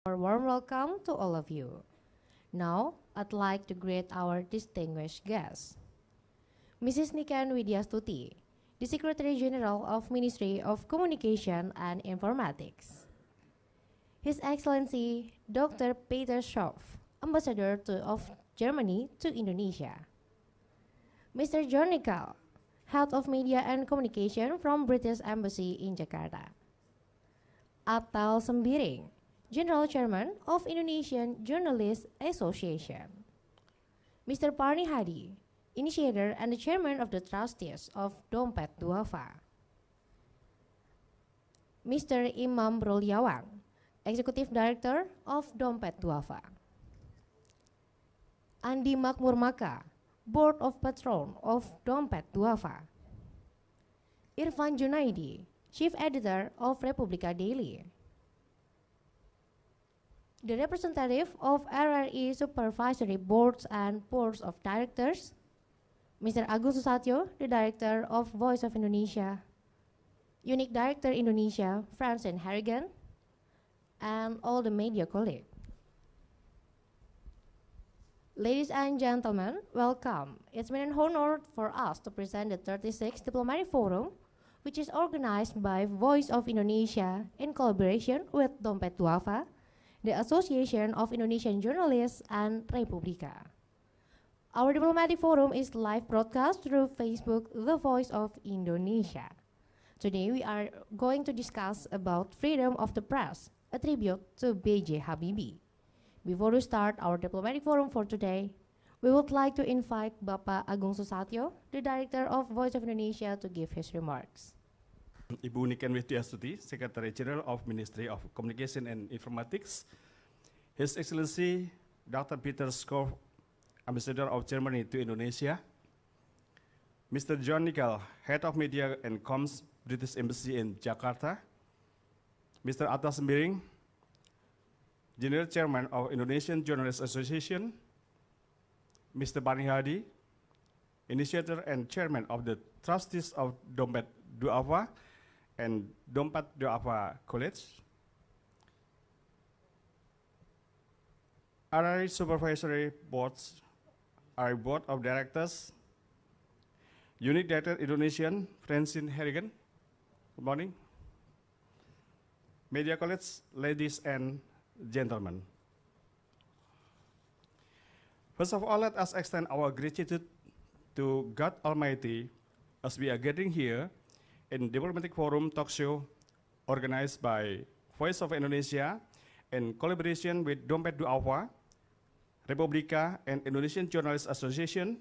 A warm welcome to all of you. Now, I'd like to greet our distinguished guests. Mrs. Niken Widyastuti, the Secretary General of Ministry of Communication and Informatics. His Excellency Dr. Peter Schoff, Ambassador of Germany to Indonesia. Mr. John Nicol, Head of Media and Communication from British Embassy in Jakarta. Atal Sembiring, General Chairman of Indonesian Journalists Association. Mr. Parni Hadi, Initiator and the Chairman of the Trustees of Dompet Duafa. Mr. Imam Brolyawang, Executive Director of Dompet Duafa. Andi Makmur Maka, Board of Patron of Dompet Duafa. Irfan Junaidi, Chief Editor of Republika Daily. The representative of RRI Supervisory Boards and Boards of Directors, Mr. Agung Susatyo, the Director of Voice of Indonesia, Unique Director Indonesia, Francine Harrigan, and all the media colleagues. Ladies and gentlemen, welcome. It's been an honor for us to present the 36th Diplomatic Forum, which is organized by Voice of Indonesia in collaboration with Dompet Duafa, the Association of Indonesian Journalists, and Republika. Our Diplomatic Forum is live broadcast through Facebook, The Voice of Indonesia. Today we are going to discuss about freedom of the press, a tribute to B.J. Habibie. Before we start our Diplomatic Forum for today, we would like to invite Bapak Agung Susatyo, the Director of Voice of Indonesia, to give his remarks. Ibu Niken Widyastuti, Secretary General of Ministry of Communication and Informatics, His Excellency Dr. Peter Schoff, Ambassador of Germany to Indonesia, Mr. John Nicol, Head of Media and Comms, British Embassy in Jakarta, Mr. Atal Sembiring, General Chairman of Indonesian Journalists Association, Mr. Parni Hadi, Initiator and Chairman of the Trustees of Dompet Duafa and Dompet Duafa College, RRI Supervisory Boards, our Board of Directors, Unique Director Indonesian, Francine Harrigan, good morning. Media colleagues, ladies and gentlemen. First of all, let us extend our gratitude to God Almighty as we are gathering here in Diplomatic Forum talk show organized by Voice of Indonesia in collaboration with Dompet Duafa, Republika, and Indonesian Journalists Association.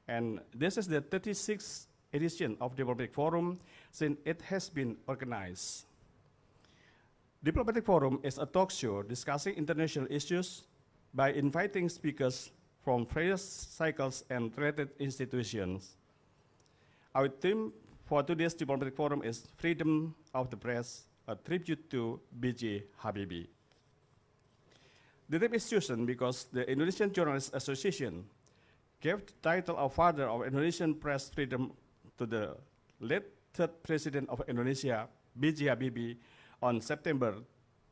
And this is the 36th edition of Diplomatic Forum since it has been organized. Diplomatic Forum is a talk show discussing international issues by inviting speakers from various cycles and related institutions. Our theme for today's Diplomatic Forum is Freedom of the Press, a tribute to B.J. Habibie. The name is chosen because the Indonesian Journalists Association gave the title of Father of Indonesian Press Freedom to the late third President of Indonesia, B.J. Habibie, on September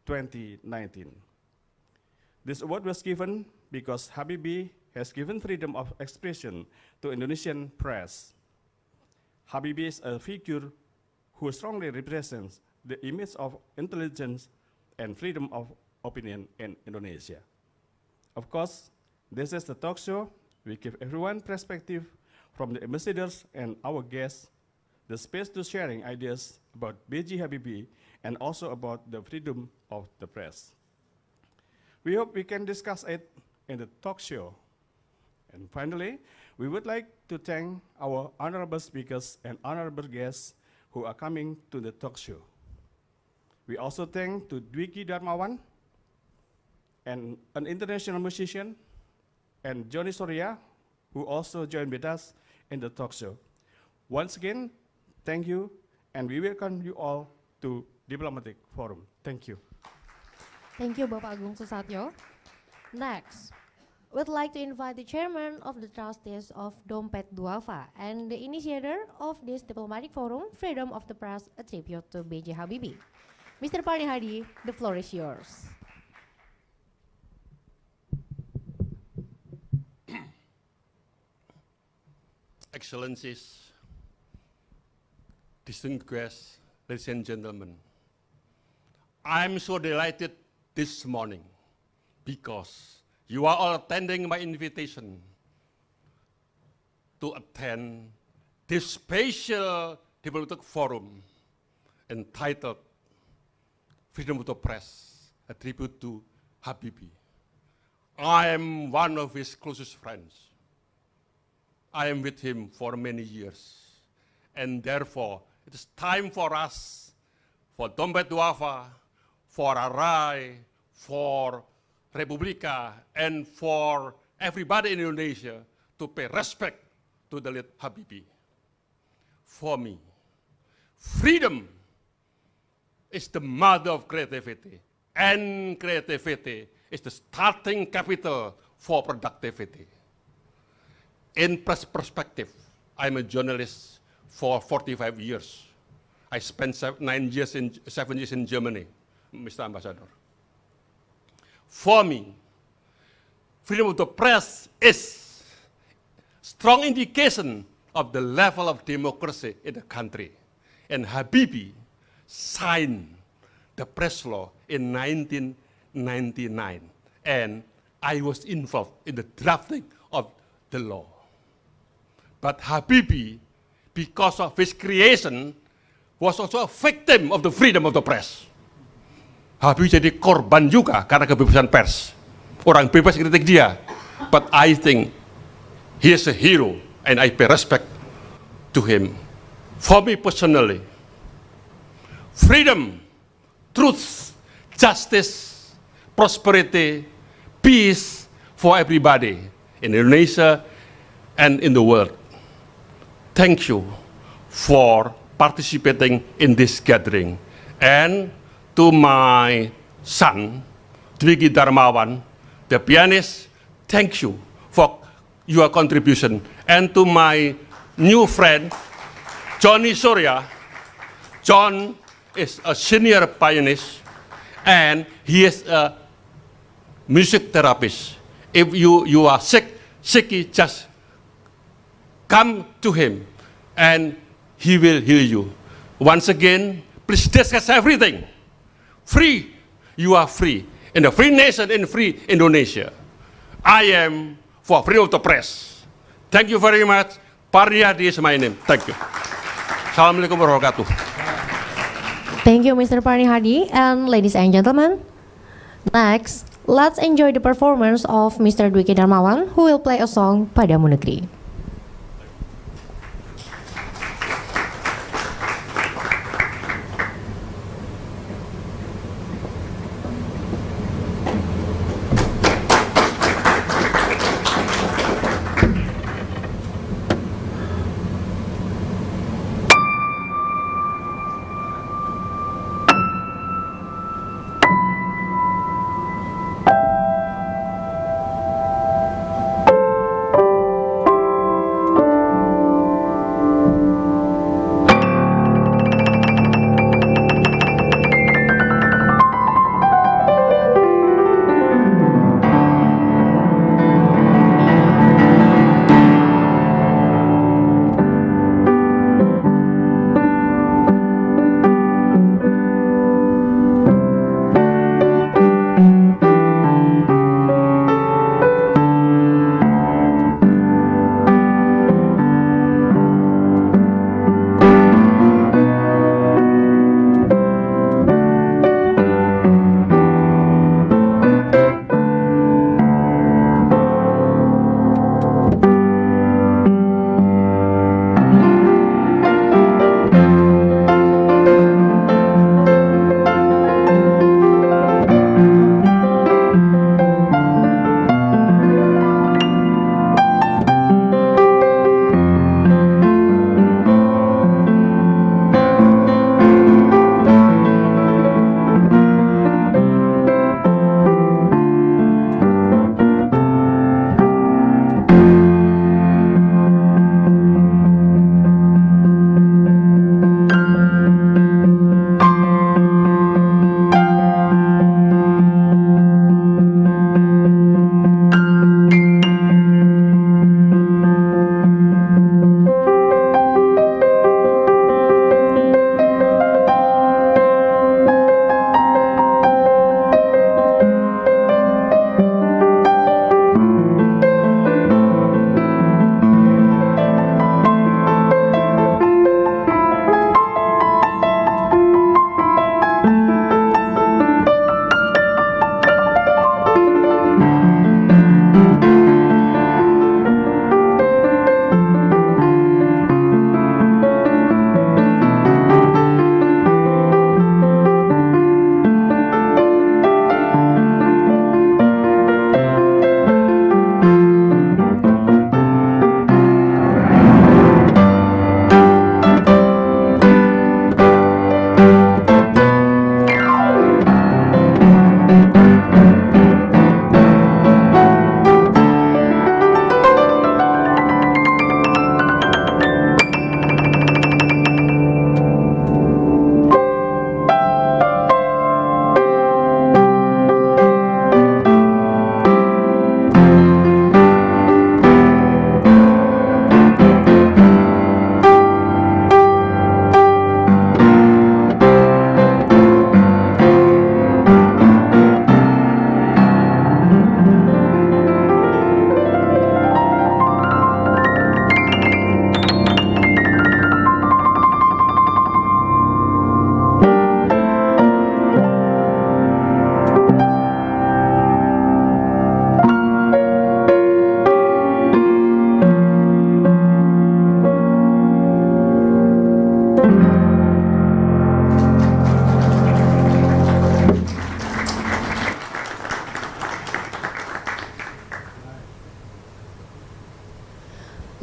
2019. This award was given because Habibie has given freedom of expression to Indonesian press. Habibie is a figure who strongly represents the image of intelligence and freedom of opinion in Indonesia. Of course, this is the talk show. We give everyone perspective from the ambassadors and our guests, the space to sharing ideas about B.J. Habibie and also about the freedom of the press. We hope we can discuss it in the talk show. And finally, we would like to thank our honorable speakers and honorable guests who are coming to the talk show. We also thank to Dwiki Darmawan, and an international musician, and Johnny Soria, who also joined with us in the talk show. Once again, thank you, and we welcome you all to Diplomatic Forum. Thank you. Thank you, Bapak Agung Susatyo. Next, we'd like to invite the Chairman of the Trustees of Dompet Duafa and the initiator of this Diplomatic Forum, Freedom of the Press, a tribute to B.J. Habibie. Mr. Parni Hadi, the floor is yours. Excellencies, distinguished guests, ladies and gentlemen, I'm so delighted this morning because you are all attending my invitation to attend this special diplomatic forum entitled Freedom of the Press, a tribute to Habibie. I am one of his closest friends. I am with him for many years. And therefore, it is time for us, for Dompet Duafa, for Arai, for Republika, and for everybody in Indonesia to pay respect to the late Habibie. For me, freedom is the mother of creativity, and creativity is the starting capital for productivity. In perspective, I'm a journalist for 45 years. I spent 7 years in Germany, Mr. Ambassador. For me, freedom of the press is strong indication of the level of democracy in the country. And Habibie signed the press law in 1999. And I was involved in the drafting of the law. But Habibie, because of his creation, was also a victim of the freedom of the press. Habibie jadi korban juga karena kebebasan pers. Orang bebas kritik dia. But I think he is a hero and I pay respect to him. For me personally, freedom, truth, justice, prosperity, peace for everybody in Indonesia and in the world. Thank you for participating in this gathering. And to my son, Dwiki Darmawan, the pianist, thank you for your contribution. And to my new friend, Johnny Surya. John is a senior pianist, and he is a music therapist. If you are sick, just come to him, and he will heal you. Once again, please discuss everything. Free, you are free. In a free nation, in free Indonesia. I am for freedom of the press. Thank you very much. Pariyadi is my name. Thank you. Assalamualaikum warahmatullahi wabarakatuh. Thank you, Mr. Parnihadi. And ladies and gentlemen, next, let's enjoy the performance of Mr. Dwiki Darmawan, who will play a song Padamu Negeri.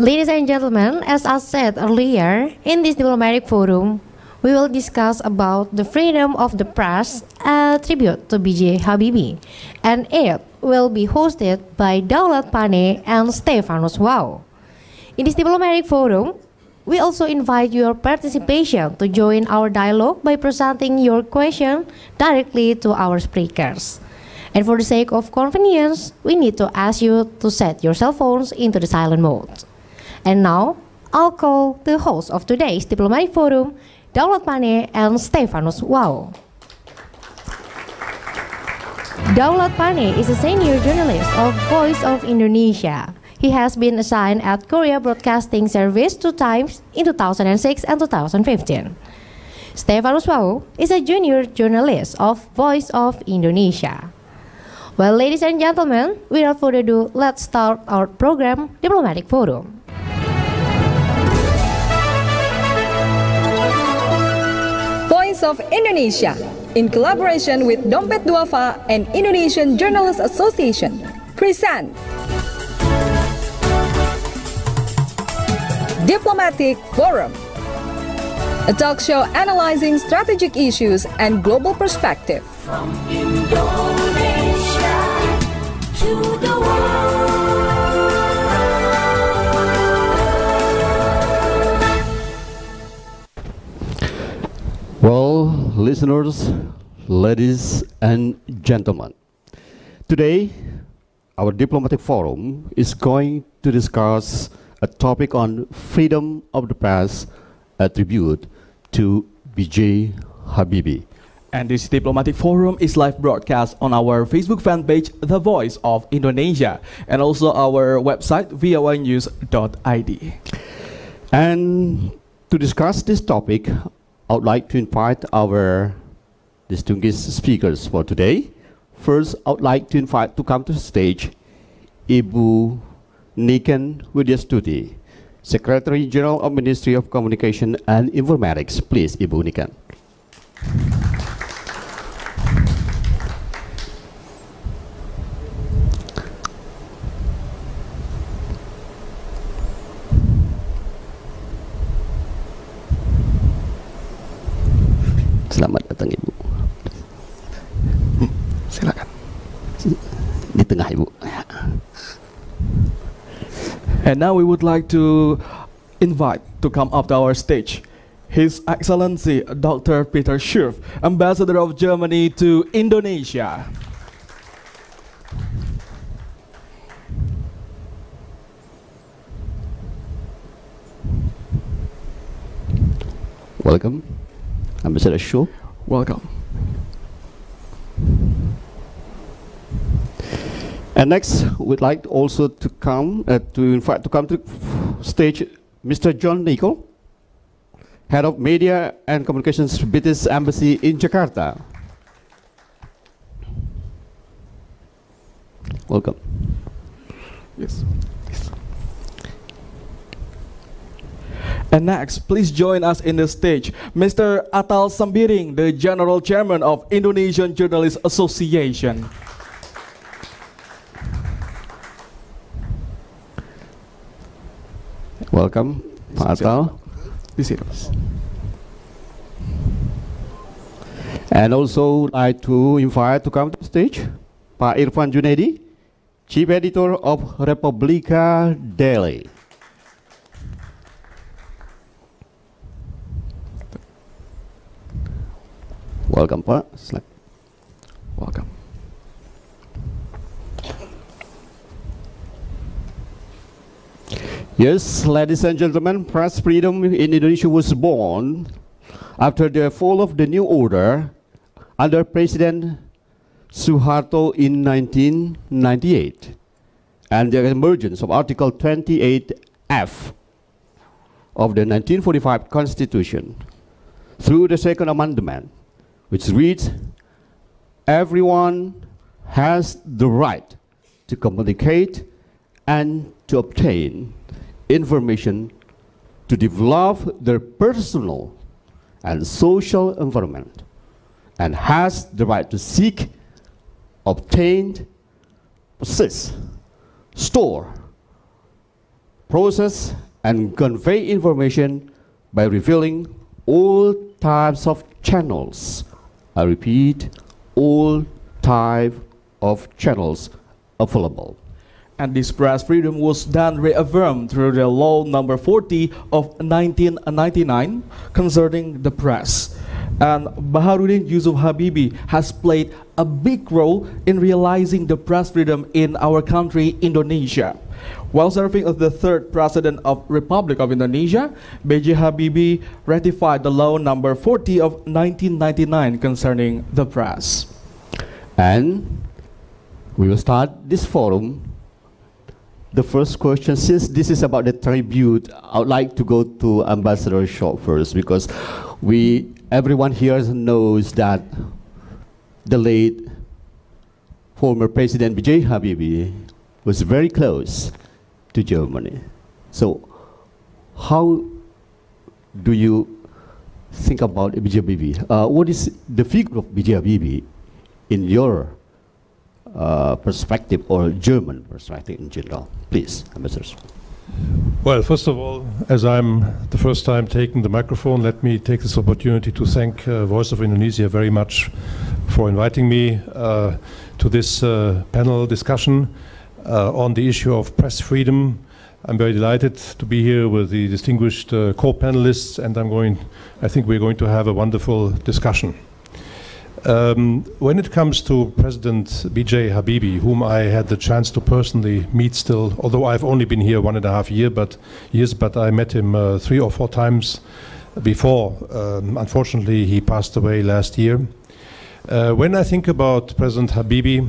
Ladies and gentlemen, as I said earlier, in this diplomatic forum, we will discuss about the freedom of the press, a tribute to B.J. Habibie, and it will be hosted by Daulat Pane and Stefanus Wow. In this diplomatic forum, we also invite your participation to join our dialogue by presenting your question directly to our speakers. And for the sake of convenience, we need to ask you to set your cell phones into the silent mode. And now, I'll call the host of today's diplomatic forum, Daulat Pane and Stefanus Wow. Daulat Pane is a senior journalist of Voice of Indonesia. He has been assigned at Korea Broadcasting Service 2 times in 2006 and 2015. Stefanus Wow is a junior journalist of Voice of Indonesia. Well, ladies and gentlemen, without further ado, let's start our program, Diplomatic Forum. Voice of Indonesia, in collaboration with Dompet Duafa and Indonesian Journalists Association, present Diplomatic Forum, a talk show analyzing strategic issues and global perspective. From Indonesia to the world. Well, listeners, ladies and gentlemen, today our diplomatic forum is going to discuss a topic on freedom of the press, a tribute to B.J. Habibie. And this diplomatic forum is live broadcast on our Facebook fan page, The Voice of Indonesia, and also our website, voanews.id. And to discuss this topic, I would like to invite our distinguished speakers for today. First, I would like to invite to come to the stage Ibu Niken Widyastuti, Secretary General of Ministry of Communication and Informatics. Please, Ibu Niken. Selamat datang, Ibu. Silakan. Di tengah, Ibu. And now we would like to invite to come up to our stage His Excellency Dr. Peter Schurf, Ambassador of Germany to Indonesia. Welcome, Ambassador Schurf. Welcome. And next, we'd like also to come to come to stage Mr. John Nicol, Head of Media and Communications, British Embassy in Jakarta. Welcome. Yes. And next, please join us in the stage, Mr. Atal Sambiring, the General Chairman of Indonesian Journalists Association. Welcome, Pak Atal. And also like to invite to come to the stage Pak Irfan Junaidi, Chief Editor of Republika Daily. Welcome, Pak. Welcome. Yes, ladies and gentlemen, press freedom in Indonesia was born after the fall of the new order under President Suharto in 1998 and the emergence of Article 28F of the 1945 Constitution through the Second Amendment, which reads, everyone has the right to communicate and to obtain information to develop their personal and social environment, and has the right to seek, obtain, possess, store, process and convey information by revealing all types of channels. I repeat, all type of channels available. And this press freedom was then reaffirmed through the Law Number 40 of 1999 concerning the press. And Baharudin Yusuf Habibie has played a big role in realizing the press freedom in our country, Indonesia. While serving as the third president of Republic of Indonesia, B.J. Habibie ratified the Law Number 40 of 1999 concerning the press. And we will start this forum. The first question, since this is about the tribute, I would like to go to Ambassador Shaw first, because everyone here knows that the late former President B.J. Habibie was very close to Germany. So how do you think about B.J. Habibie? What is the figure of B.J. Habibie in your perspective, or German perspective in general? Please, Ambassador. Well, first of all, as I'm the first time taking the microphone, let me take this opportunity to thank Voice of Indonesia very much for inviting me to this panel discussion on the issue of press freedom. I'm very delighted to be here with the distinguished co-panelists, and I think we're going to have a wonderful discussion. When it comes to President B.J. Habibie, whom I had the chance to personally meet still, although I've only been here 1.5 years, but I met him 3 or 4 times before. Unfortunately, he passed away last year. When I think about President Habibie,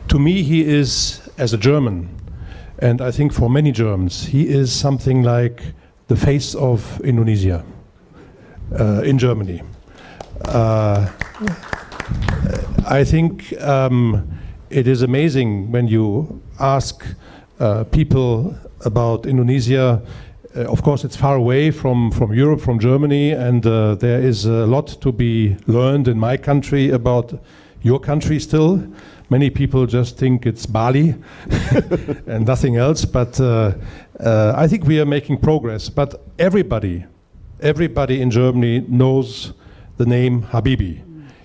to me he is, as a German, and I think for many Germans, he is something like the face of Indonesia in Germany. I think it is amazing when you ask people about Indonesia. Of course, it's far away from Europe, from Germany, and there is a lot to be learned in my country about your country still. Many people just think it's Bali and nothing else, but I think we are making progress. But everybody in Germany knows the name Habibie.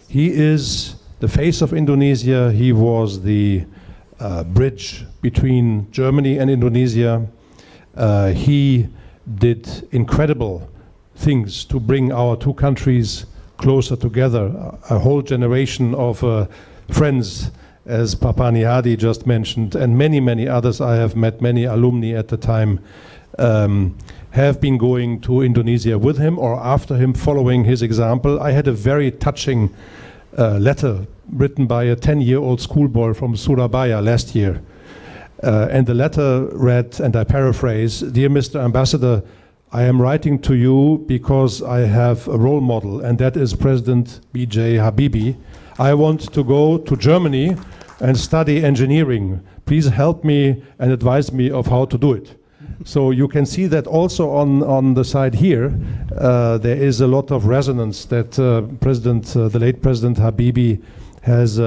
He is the face of Indonesia. He was the bridge between Germany and Indonesia. He did incredible things to bring our 2 countries closer together. A whole generation of friends, as Papa Nihadi just mentioned, and many, many others I have met, many alumni at the time, have been going to Indonesia with him or after him, following his example. I had a very touching letter written by a 10-year-old schoolboy from Surabaya last year. And the letter read, and I paraphrase, "Dear Mr. Ambassador, I am writing to you because I have a role model, and that is President B.J. Habibie. I want to go to Germany and study engineering. Please help me and advise me of how to do it." So you can see that also on the side here, there is a lot of resonance that the late President Habibie has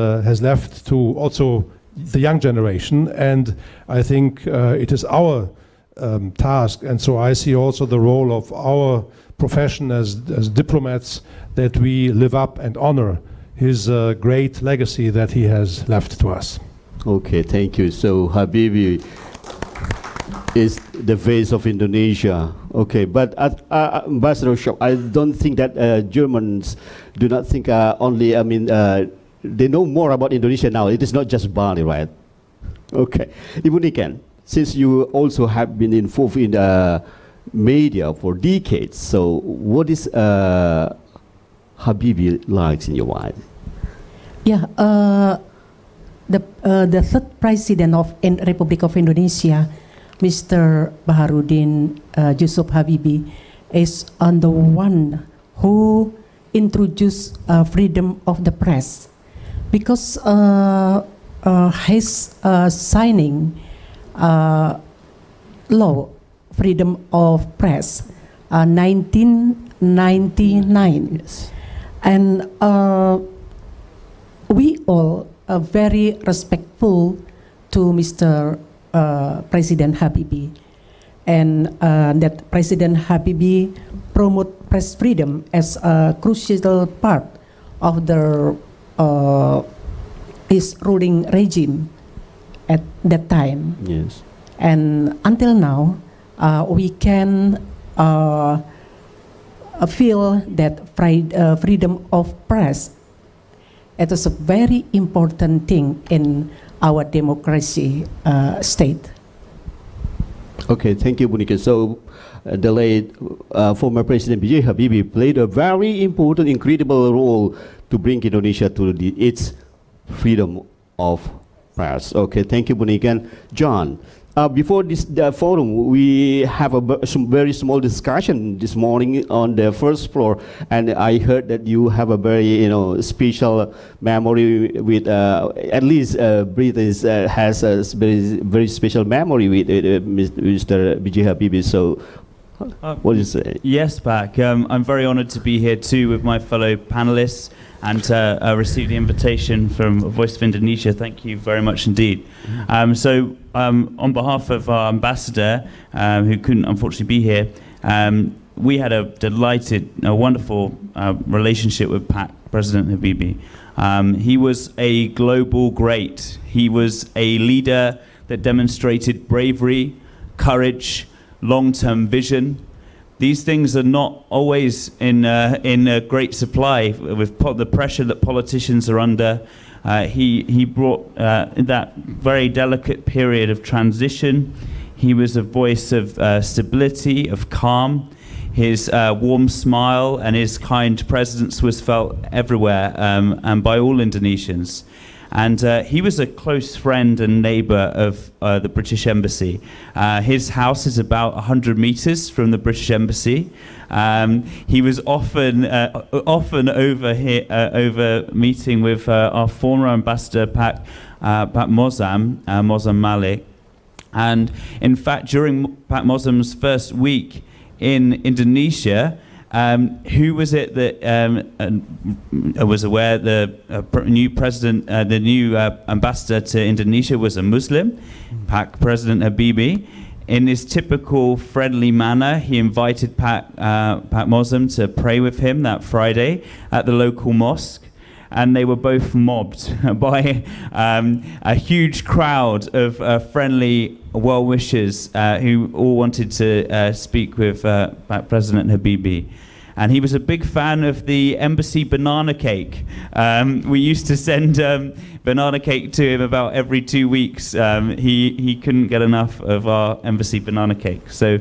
left to also the young generation, and I think it is our task, and so I see also the role of our profession as diplomats, that we live up and honor his great legacy that he has left to us. Okay, thank you. So Habibie is the face of Indonesia. Okay, but Ambassador Shaw, I don't think that Germans do not think only, they know more about Indonesia now. It is not just Bali, right? Okay. Ibu Niken, since you also have been involved in the media for decades, so what is Habibie like in your mind? Yeah, the third president of Republic of Indonesia, Mr. Baharudin Yusuf Habibie, is on the one who introduced freedom of the press, because his signing law, freedom of press, 1999. Yes. And we all are very respectful to Mr. President Habibie, and that President Habibie promote press freedom as a crucial part of the his ruling regime at that time. Yes. And until now, we can feel that freedom of press, it is a very important thing in our democracy state. Okay, thank you, Bunika. So, the late former President B.J. Habibie played a very important, incredible role to bring Indonesia to its freedom of press. Okay, thank you, Bunika. And John, before this forum, we have some very small discussion this morning on the first floor, and I heard that you have a very, special memory with, at least British has a very special memory with Mr. B.J. Habibie. So, what do you say? Yes, Pak. I'm very honored to be here too with my fellow panelists and to receive the invitation from Voice of Indonesia. Thank you very much indeed. On behalf of our ambassador, who couldn't unfortunately be here, we had a wonderful relationship with President Habibie. He was a global great. He was a leader that demonstrated bravery, courage, long-term vision. These things are not always in a great supply with the pressure that politicians are under. He brought that very delicate period of transition. He was a voice of stability, of calm. His warm smile and his kind presence was felt everywhere and by all Indonesians. And he was a close friend and neighbor of the British Embassy. His house is about 100 meters from the British Embassy. He was often over meeting with our former ambassador, Pak Mozam Malik. And in fact, during Pak Mozam's first week in Indonesia, who was it that was aware the new president, the new ambassador to Indonesia was a Muslim, Pak President Habibie. In his typical friendly manner, he invited Pak Mozam to pray with him that Friday at the local mosque. And they were both mobbed by a huge crowd of friendly well-wishers who all wanted to speak with President Habibie. And he was a big fan of the embassy banana cake. We used to send banana cake to him about every 2 weeks. He couldn't get enough of our embassy banana cake. So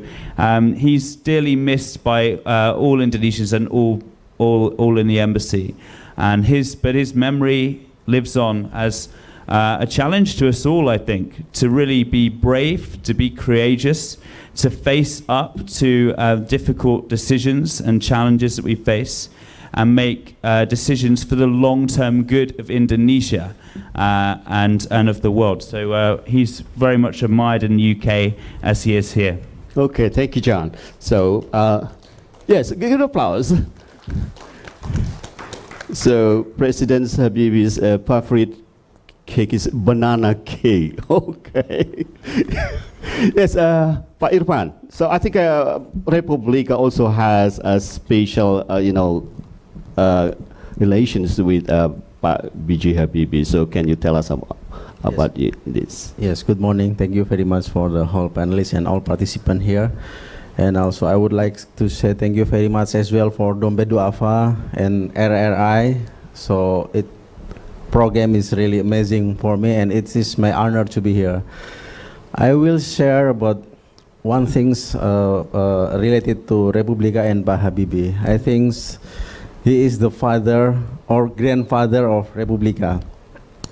he's dearly missed by all Indonesians and all in the embassy. And his memory lives on as a challenge to us all, I think, to really be brave, to be courageous, to face up to difficult decisions and challenges that we face, and make decisions for the long-term good of Indonesia and of the world. So he's very much admired in the UK as he is here. Okay, thank you, John. So, yes, give an applause. So, President Habibie's favorite cake is banana cake. Okay. Yes, Pak Irfan. So I think Republika also has a special, relations with Pak B.J. Habibie. So can you tell us about this? Yes. Good morning. Thank you very much for the whole panelists and all participants here. And also I would like to say thank you very much as well for Dompet Duafa and RRI. So program is really amazing for me, and it is my honor to be here. I will share about one things related to Republika and Pak Habibie. I think he is the father or grandfather of Republika,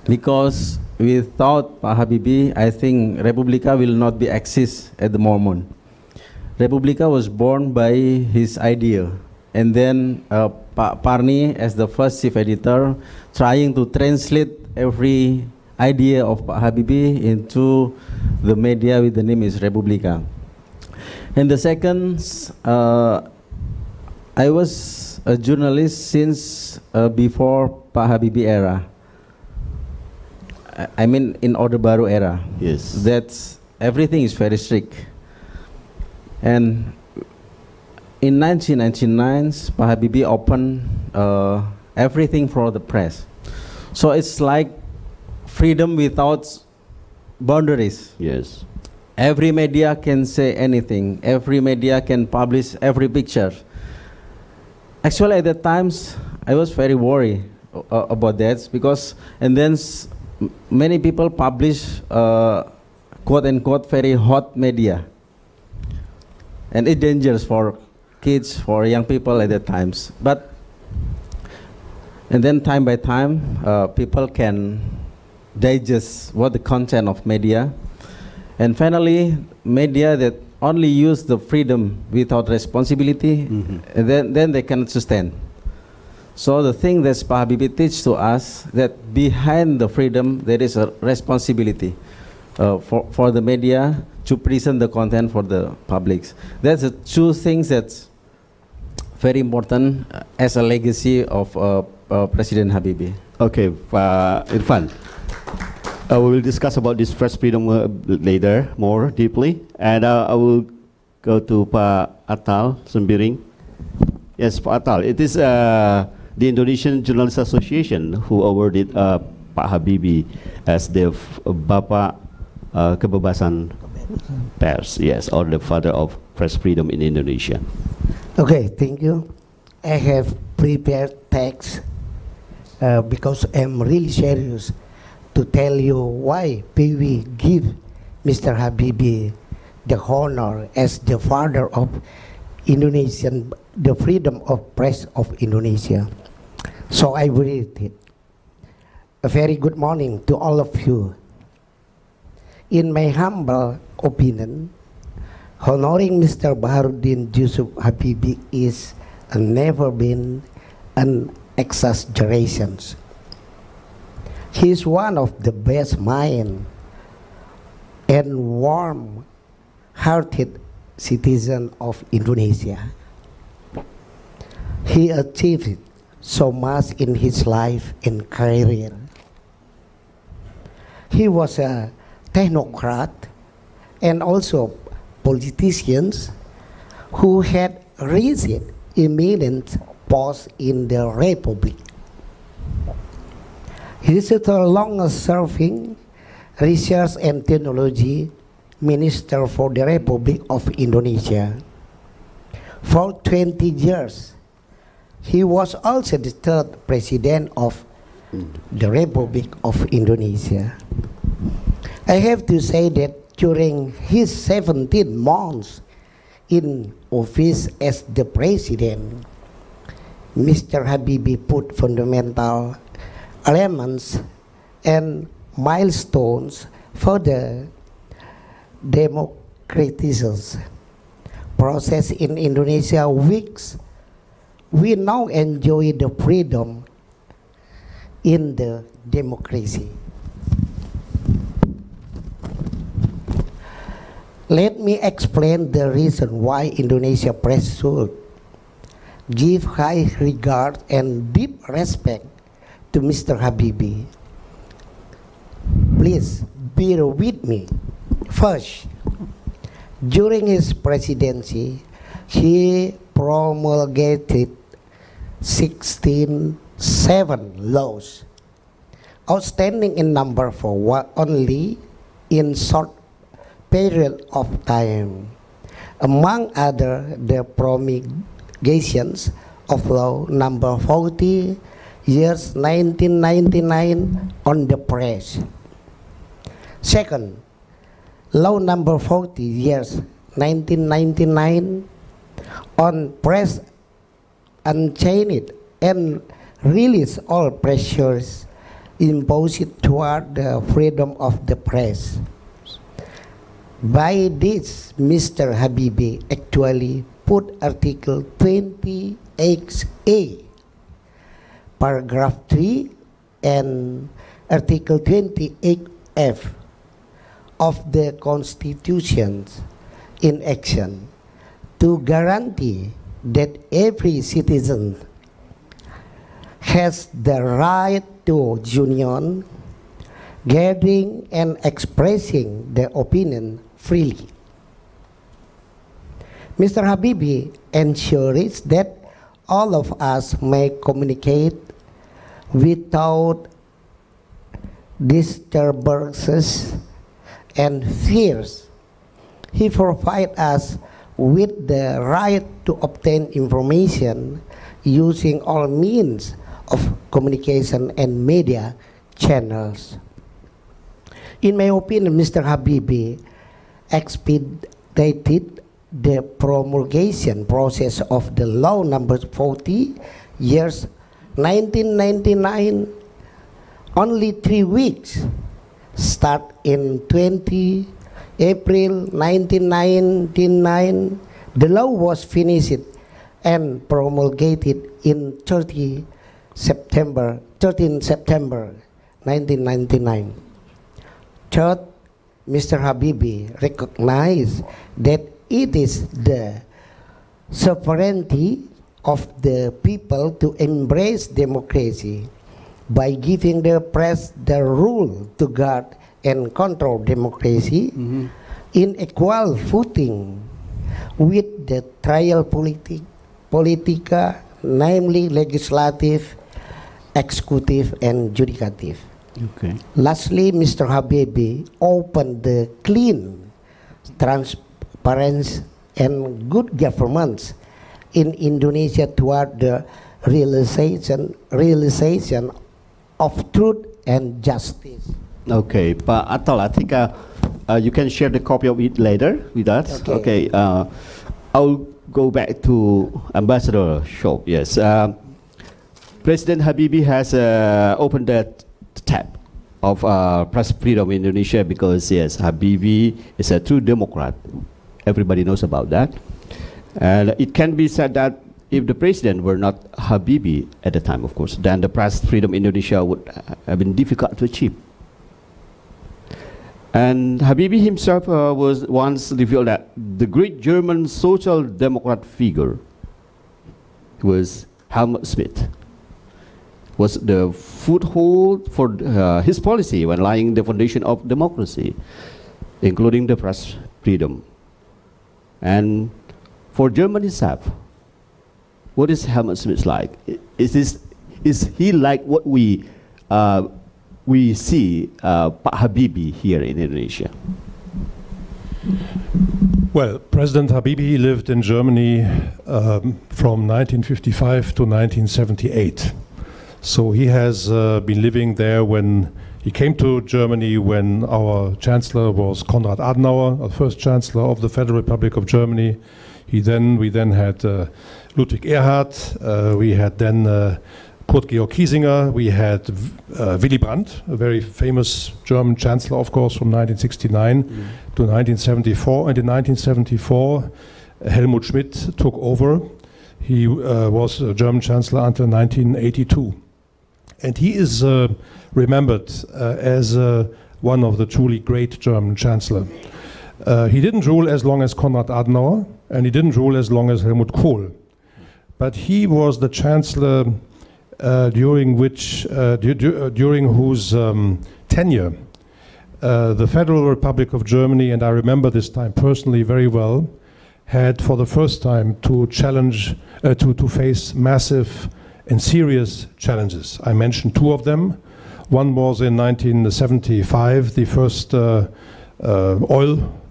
because without Pak Habibie, I think Republika will not be exist at the moment. Republika was born by his idea, and then Pak Parni as the first chief editor trying to translate every idea of Pak Habibie into the media with the name is Republika. And the second, I was a journalist since before Pak Habibie era. I mean in Orde Baru era. Yes. That's everything is very strict. And in 1999, Pak Habibie opened everything for the press. So it's like freedom without boundaries. Yes. Every media can say anything. Every media can publish every picture. Actually, at that times, I was very worried about that because, and then many people publish quote unquote very hot media. And it's dangerous for kids, for young people at that times. But, and then time by time, people can digest what the content of media. And finally, media that only use the freedom without responsibility, and then they cannot sustain. So the thing that Pak Habibie teach to us, that behind the freedom, there is a responsibility for the media to present the content for the publics. That's the two things that's very important as a legacy of President Habibie. Okay, Irfan. We will discuss about this press freedom later, more deeply. And I will go to Pak Atal Sembiring. Yes, Pak Atal. It is the Indonesian Journalists Association who awarded Pak Habibie as the Bapak Kebebasan Pers, yes, or the father of press freedom in Indonesia. Okay, thank you. I have prepared text because I'm really serious to tell you why we give Mr. Habibie the honor as the father of Indonesian, the freedom of press of Indonesia. So I will read it. A very good morning to all of you. In my humble opinion, honoring Mr. Baharudin Jusuf Habibie is never been an exaggeration. He is one of the best mind and warm-hearted citizen of Indonesia. He achieved so much in his life and career. He was a technocrat and also politicians who had reached eminent posts in the Republic. He is the longest-serving Research and Technology Minister for the Republic of Indonesia. For 20 years, he was also the third president of the Republic of Indonesia. I have to say that during his 17 months in office as the president, Mr. Habibie put fundamental elements and milestones for the democratization process in Indonesia, which we now enjoy the freedom in the democracy. Let me explain the reason why Indonesia press should give high regard and deep respect to Mr. Habibie. Please bear with me. First, during his presidency, he promulgated 67 laws, outstanding in number for only in short period of time. Among other, the promulgations of law number 40 years 1999 on the press. Second, law number 40 years 1999 on press unchained and release all pressures imposed toward the freedom of the press. By this, Mr. Habibie actually put Article 28A, Paragraph 3 and Article 28F of the Constitution in action to guarantee that every citizen has the right to union, gathering and expressing their opinion freely. Mr. Habibie ensures that all of us may communicate without disturbances and fears. He provides us with the right to obtain information using all means of communication and media channels. In my opinion, Mr. Habibie expedited the promulgation process of the law number 40 years 1999 only 3 weeks, start in 20 April 1999. The law was finished and promulgated in 13 September 1999. Third, Mr. Habibie recognized that it is the sovereignty of the people to embrace democracy by giving the press the rule to guard and control democracy in equal footing with the trial politica, namely legislative, executive, and judicative. Okay. Lastly, Mr. Habibie opened the clean, transparent, and good governance in Indonesia toward the realization of truth and justice. Okay, Pak Atol, I think you can share the copy of it later with us. Okay, I'll go back to Ambassador Shop. Yes, President Habibie has opened that tap of press freedom in Indonesia because, yes, Habibie is a true Democrat. Everybody knows about that. And it can be said that if the president were not Habibie at the time, of course, then the press freedom in Indonesia would have been difficult to achieve. And Habibie himself was once revealed that the great German social democrat figure was Helmut Schmidt, was the foothold for his policy when laying the foundation of democracy, including the press freedom. And for Germany itself, what is Helmut Schmidt like? Is he like what we see Pak Habibie here in Indonesia? Well, President Habibie lived in Germany from 1955 to 1978. So he has been living there when he came to Germany, when our Chancellor was Konrad Adenauer, the first Chancellor of the Federal Republic of Germany. We then had Ludwig Erhard, we had then Kurt Georg Kiesinger, we had Willy Brandt, a very famous German Chancellor, of course, from 1969 to 1974. And in 1974, Helmut Schmidt took over. He was a German Chancellor until 1982. And he is remembered as one of the truly great German Chancellor. He didn't rule as long as Konrad Adenauer, and he didn't rule as long as Helmut Kohl. But he was the Chancellor during whose tenure the Federal Republic of Germany, and I remember this time personally very well, had for the first time to challenge, to face massive and serious challenges. I mentioned two of them. One was in 1975, the first oil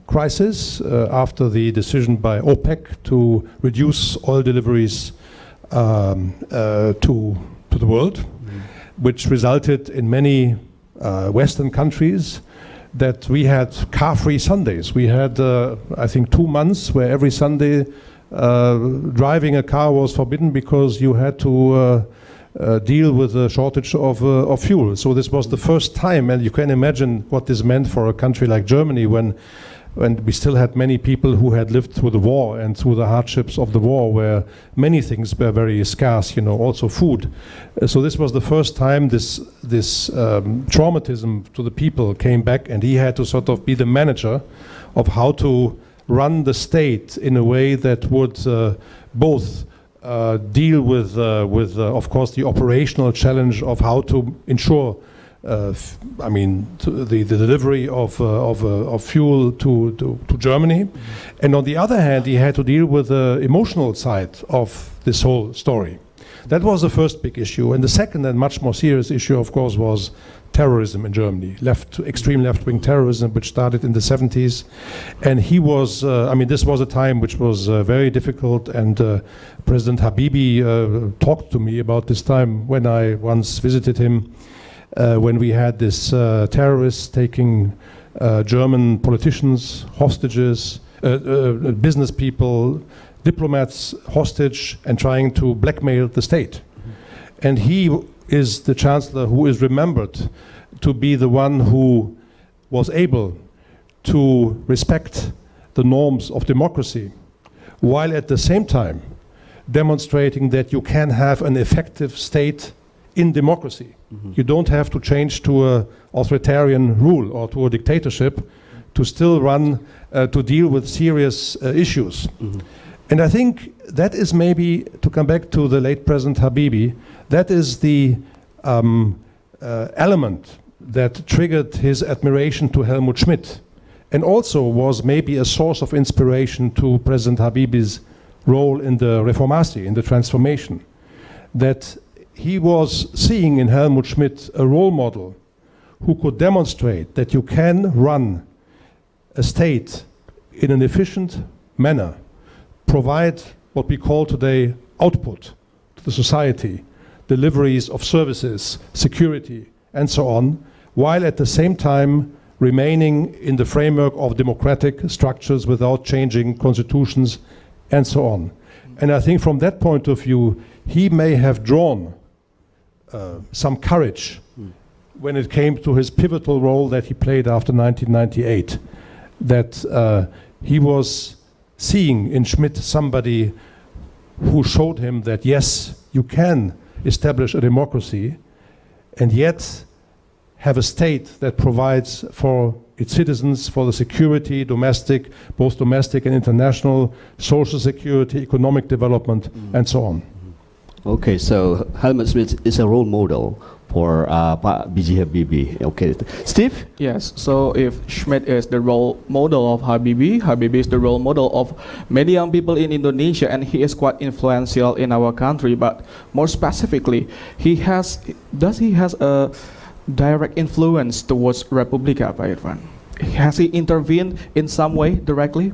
crisis after the decision by OPEC to reduce oil deliveries to the world, which resulted in many Western countries that we had car-free Sundays. We had, I think, 2 months where every Sunday driving a car was forbidden because you had to deal with a shortage of fuel. So this was the first time, and you can imagine what this meant for a country like Germany when we still had many people who had lived through the war and through the hardships of the war, where many things were very scarce, you know, also food. So this was the first time this traumatism to the people came back, and he had to sort of be the manager of how to run the state in a way that would both deal with of course, the operational challenge of how to ensure I mean, the delivery of fuel to Germany. And on the other hand, he had to deal with the emotional side of this whole story. That was the first big issue. And the second and much more serious issue, of course, was terrorism in Germany, extreme left-wing terrorism, which started in the 70s. And he was, I mean, this was a time which was very difficult. And President Habibie talked to me about this time when I once visited him, when we had this terrorists taking German politicians, hostages, business people, diplomats hostage, and trying to blackmail the state. And he is the chancellor who is remembered to be the one who was able to respect the norms of democracy, while at the same time demonstrating that you can have an effective state in democracy. You don't have to change to an authoritarian rule or to a dictatorship to still run, to deal with serious issues. And I think that is maybe, to come back to the late President Habibie, that is the element that triggered his admiration to Helmut Schmidt, and also was maybe a source of inspiration to President Habibie's role in the Reformasi, in the transformation, that he was seeing in Helmut Schmidt a role model who could demonstrate that you can run a state in an efficient manner, provide what we call today output to the society, deliveries of services, security, and so on, while at the same time remaining in the framework of democratic structures without changing constitutions, and so on. And I think from that point of view, he may have drawn some courage when it came to his pivotal role that he played after 1998, that he was seeing in Schmidt somebody who showed him that, yes, you can establish a democracy and yet have a state that provides for its citizens, for the security, domestic, both domestic and international, social security, economic development, and so on. Okay, so Helmut Schmidt is a role model for B.J. Habibie. Okay, Steve? Yes, so if Schmidt is the role model of Habibie, Habibie is the role model of many young people in Indonesia, and he is quite influential in our country. But more specifically, does he has a direct influence towards Republika, Pak Irfan? Has he intervened in some way directly?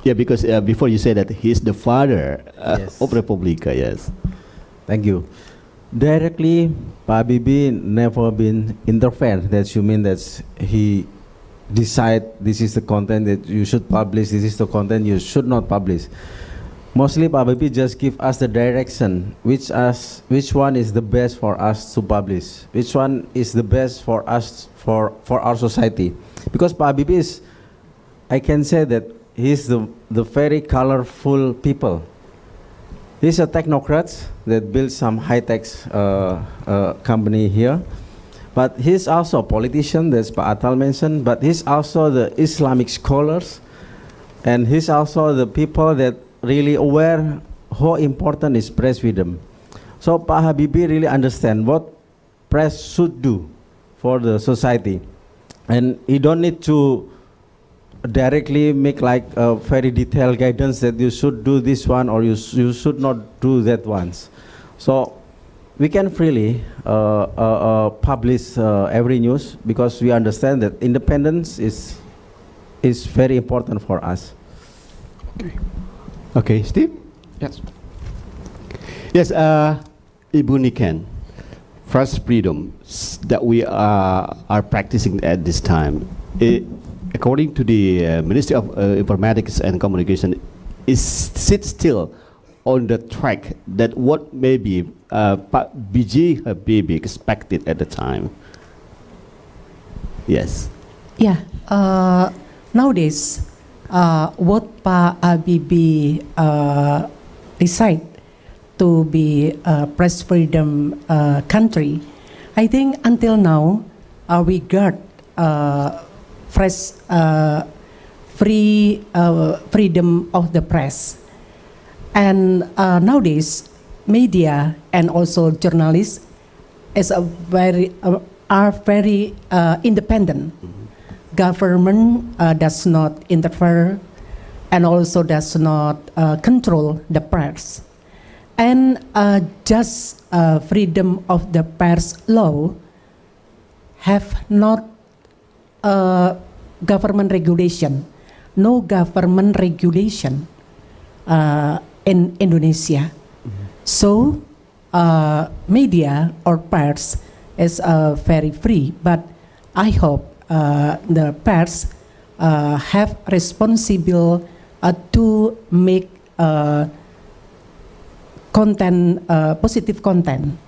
Yeah, because before you said that he's the father Yes. of Republika, yes. Thank you. Directly, Pak Habibie never been interfered. That you mean that he decide this is the content that you should publish, this is the content you should not publish. Mostly, Pak Habibie just give us the direction, which one is the best for us to publish, which one is the best for us, for our society. Because Pak Habibie is, I can say that he's the very colorful people. He's a technocrat that built some high-tech company here. But he's also a politician, that's Pak Atal mentioned, but he's also the Islamic scholars, and he's also the people that really aware how important is press freedom. So Pak Habibie really understand what press should do for the society. And he don't need to directly make like a very detailed guidance that you should do this one or you should not do that ones. So we can freely publish every news because we understand that independence is very important for us. Okay. Okay, Steve? Yes. Yes, Ibu Niken, first freedom that we are practicing at this time, according to the Ministry of Informatics and Communication, sits still on the track that what maybe B.J. Habibie expected at the time. Yes. Yeah. Nowadays, what Pak Habibie decide to be a press freedom country, I think until now we got freedom of the press, and nowadays media and also journalists is a very are very independent. Government does not interfere and also does not control the press. And just freedom of the press law have not government regulation, no government regulation in Indonesia. So media or press is very free, but I hope the press have responsible to make content, positive content,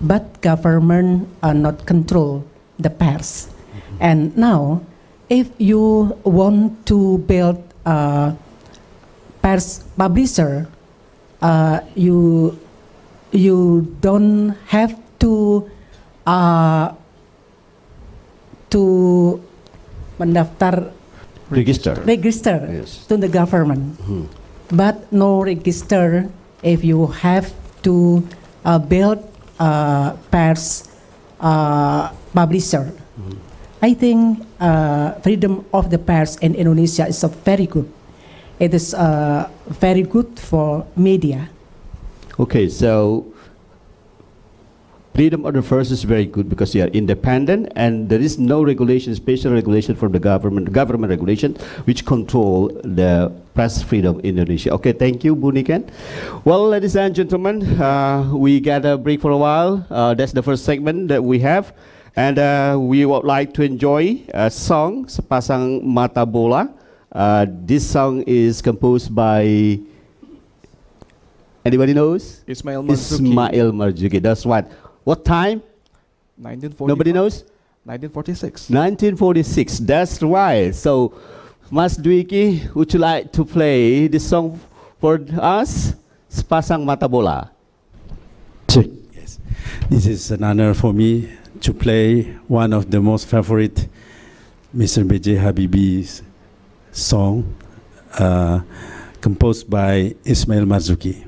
but government not control the press. And now, if you want to build a press publisher, you don't have to mendaftar Register. Yes. To the government. But no register if you have to build a press publisher. I think freedom of the press in Indonesia is very good. It is very good for media. Okay, so freedom of the press is very good because you are independent and there is no regulation, special regulation from the government regulation which control the press freedom in Indonesia. Okay, thank you, Bu Niken. Well, ladies and gentlemen, we got a break for a while. That's the first segment that we have. And we would like to enjoy a song, Sepasang Mata Bola. This song is composed by, anybody knows? Ismail Marzuki. Ismail Marzuki, that's right. What time? 1945. Nobody knows? 1946. 1946, that's right. So, Mas Dwiki, would you like to play this song for us? Sepasang Mata Bola. Yes. This is an honor for me to play one of the most favorite Mr. B.J. Habibie's song, composed by Ismail Marzuki.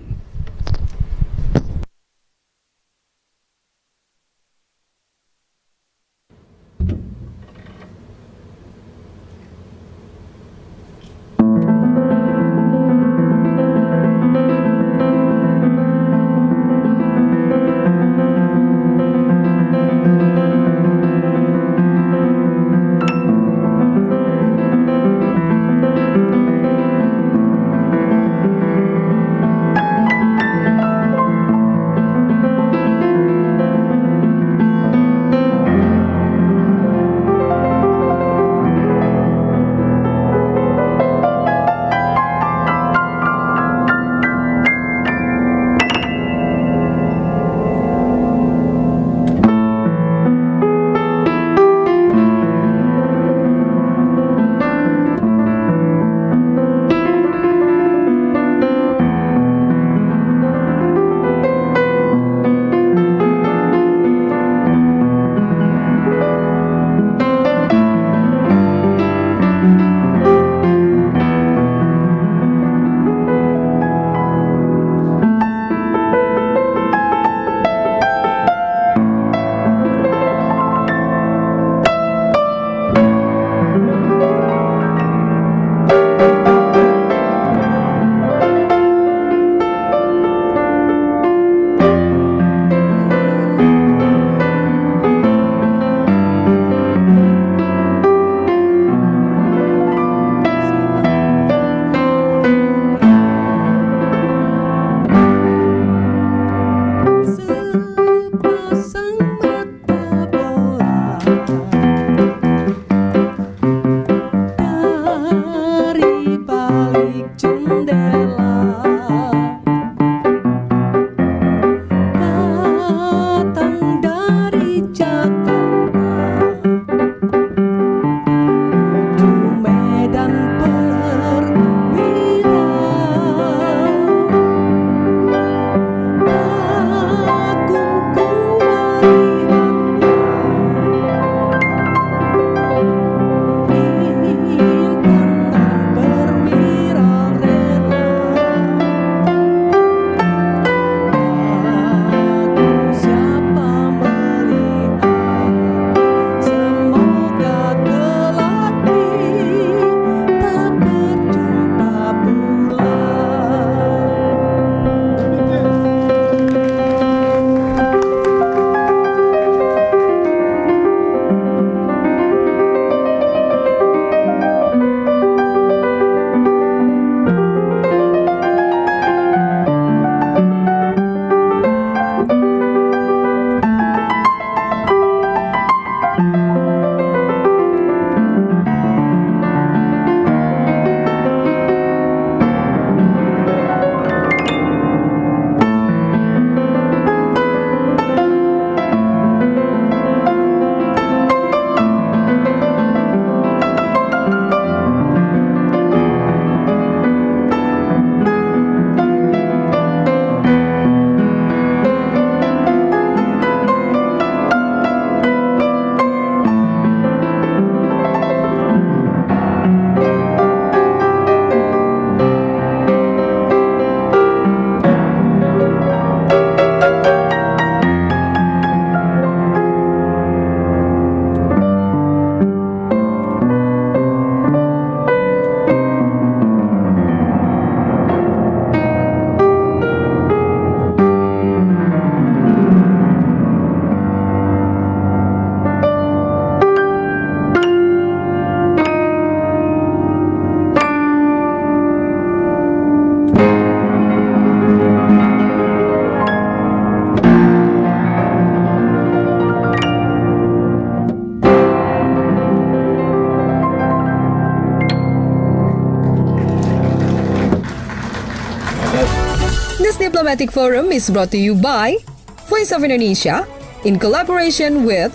Press Diplomatic Forum is brought to you by Voice of Indonesia in collaboration with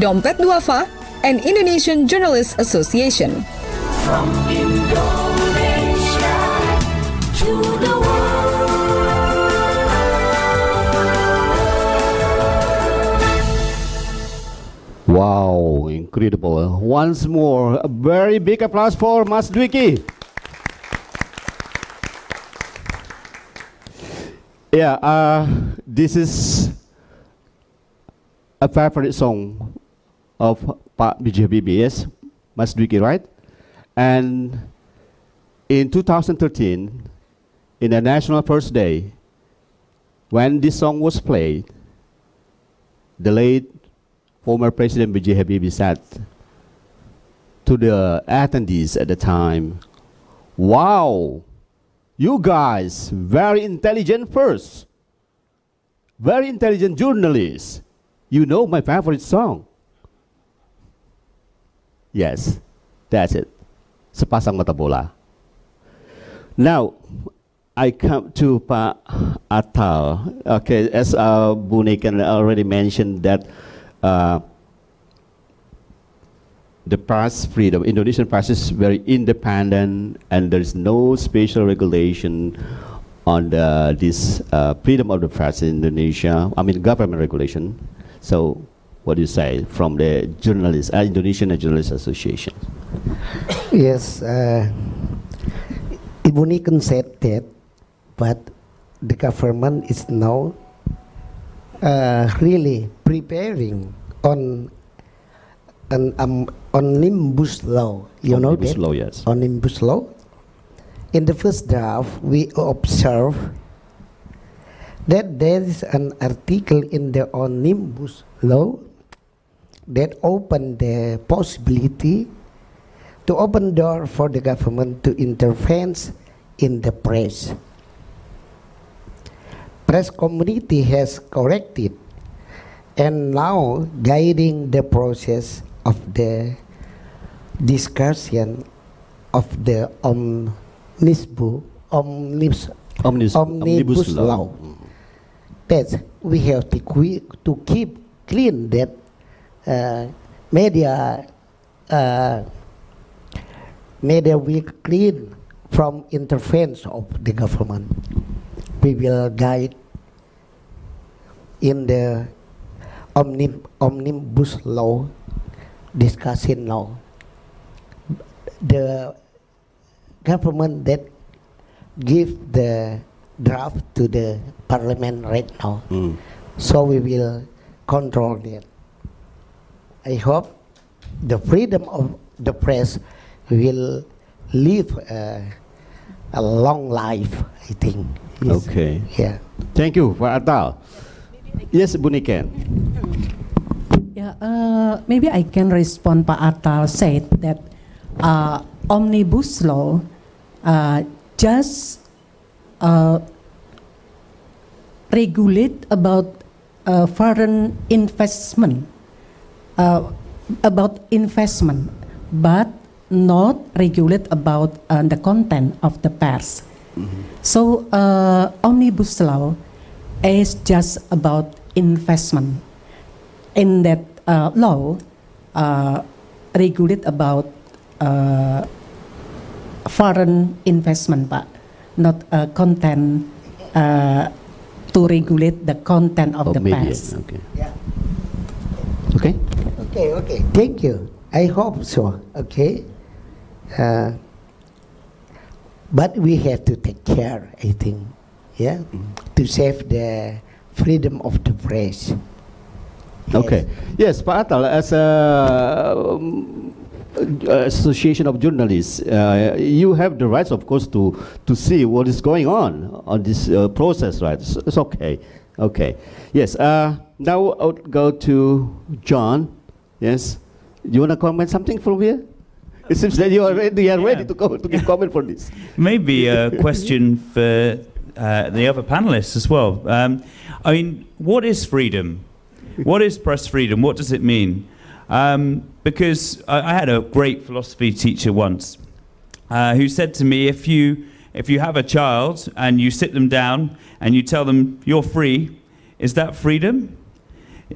Dompet Duafa and Indonesian Journalists Association. From Indonesia to the world. Wow, incredible. Once more, a very big applause for Mas Dwiki. Yeah, this is a favorite song of Pak B.J. Habibie, yes, Mas Dwiki, right? And in 2013, in the National First Day, when this song was played, the late former President B.J. Habibie said to the attendees at the time, "Wow, you guys, very intelligent first, very intelligent journalists. You know my favorite song." Yes, that's it. Sepasang mata bola. Now, I come to Pak Atal. Okay, as Bu Niken already mentioned that the press freedom, Indonesian press is very independent, and there is no special regulation on this freedom of the press in Indonesia. I mean, government regulation. So, what do you say from the journalists, Indonesian Journalists Association? Yes, Ibu Niken said that, but the government is now really preparing on an omnibus law. You know that? Omnibus law, yes. Omnibus law. In the first draft, we observe that there is an article in the omnibus law that open the possibility to open door for the government to intervene in the press. Press community has corrected and now guiding the process of the discussion of the omnibus law. That we have to keep clean that media will clean from interference of the government. We will guide in the omnibus law discussion law. The government that give the draft to the parliament right now. So we will control that. I hope the freedom of the press will live a long life, I think. Yes. Okay. Yeah. Thank you, Pak Atal. Yes, Bu Niken. Yeah, maybe I can respond. Pak Atal said that omnibus law just regulate about foreign investment, but not regulate about the content of the pairs. So omnibus law is just about investment. In that law, regulate about foreign investment, but not content to regulate the content of the pairs. Okay. Yeah. Okay. Okay. Thank you. I hope so. Okay. But we have to take care, I think, yeah, to save the freedom of the press. Okay. Yes, Pak Atal, as Association of Journalists, you have the rights, of course, to see what is going on this process, right? It's okay. Okay. Yes. Now I'll go to John. Yes. You want to comment something from here? It seems that you are ready to give comment for this. Maybe a question for the other panelists as well. I mean, what is freedom? What is press freedom? What does it mean? Because I had a great philosophy teacher once who said to me, if if you have a child and you sit them down and you tell them you're free, is that freedom?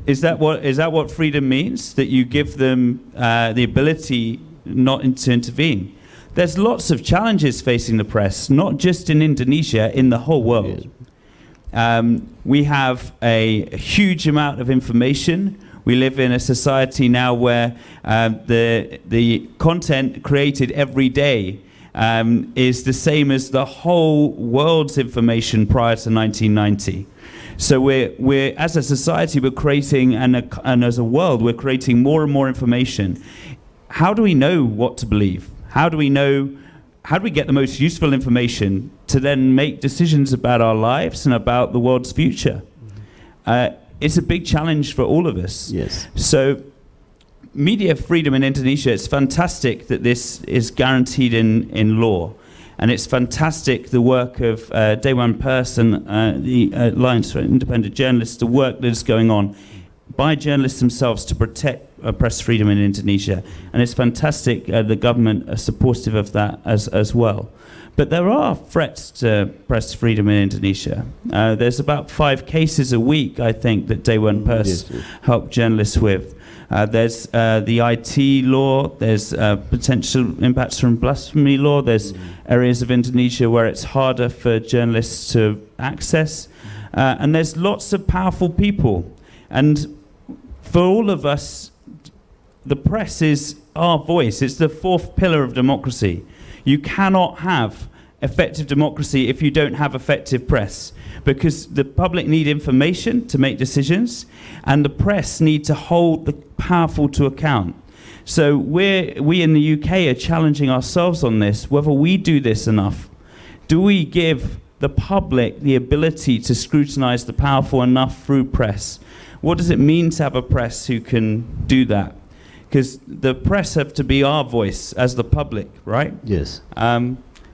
Is that what freedom means? That you give them the ability not to intervene? There's lots of challenges facing the press, not just in Indonesia, in the whole world. We have a huge amount of information. We live in a society now where the content created every day is the same as the whole world's information prior to 1990. So we're as a society, we're creating, and as a world, we're creating more and more information. How do we know what to believe? How do we get the most useful information to then make decisions about our lives and about the world's future? It's a big challenge for all of us. Yes. So media freedom in Indonesia, it's fantastic that this is guaranteed in law. And it's fantastic, the work of Dewan Pers and the Alliance for Independent Journalists, the work that is going on by journalists themselves to protect press freedom in Indonesia. And it's fantastic the government are supportive of that as well. But there are threats to press freedom in Indonesia. There's about 5 cases a week, I think, that Dewan Pers help journalists with. There's the IT law, there's potential impacts from blasphemy law, there's areas of Indonesia where it's harder for journalists to access, and there's lots of powerful people. And for all of us, the press is our voice. It's the 4th pillar of democracy. You cannot have effective democracy if you don't have effective press, because the public need information to make decisions, and the press need to hold the powerful to account. So we in the UK are challenging ourselves on this, whether we do this enough. Do we give the public the ability to scrutinize the powerful enough through press? What does it mean to have a press who can do that? Because the press have to be our voice as the public, right? Yes.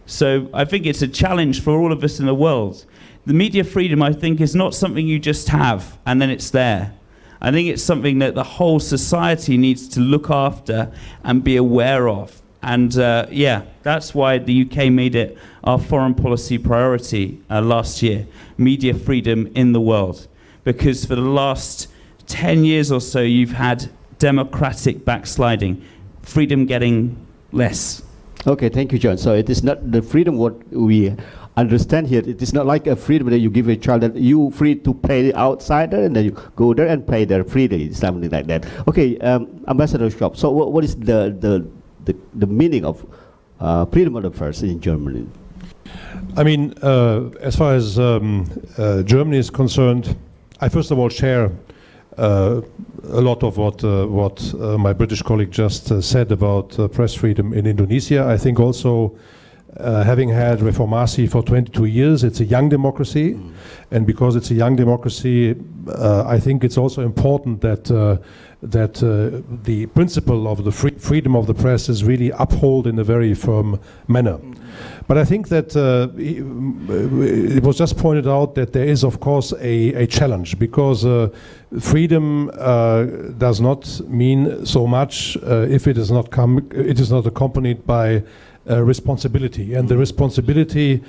So I think it's a challenge for all of us in the world. The media freedom, I think, is not something you just have and then it's there. I think it's something that the whole society needs to look after and be aware of. And yeah, that's why the UK made it our foreign policy priority last year, media freedom in the world. Because for the last 10 years or so, you've had democratic backsliding, freedom getting less. Okay, thank you, John. So it is not the freedom what we understand here. It is not like a freedom that you give a child that you free to play outside there and then you go there and play there freely, something like that. Okay, Ambassador Schwab. So what is the meaning of freedom of the press in Germany? I mean, as far as Germany is concerned, I first of all share a lot of what my British colleague just said about press freedom in Indonesia. I think also having had Reformasi for 22 years, it's a young democracy, and because it's a young democracy, I think it's also important that the principle of the freedom of the press is really upheld in a very firm manner. But I think that it was just pointed out that there is, of course, a challenge, because freedom does not mean so much if it is not accompanied by responsibility. And the responsibility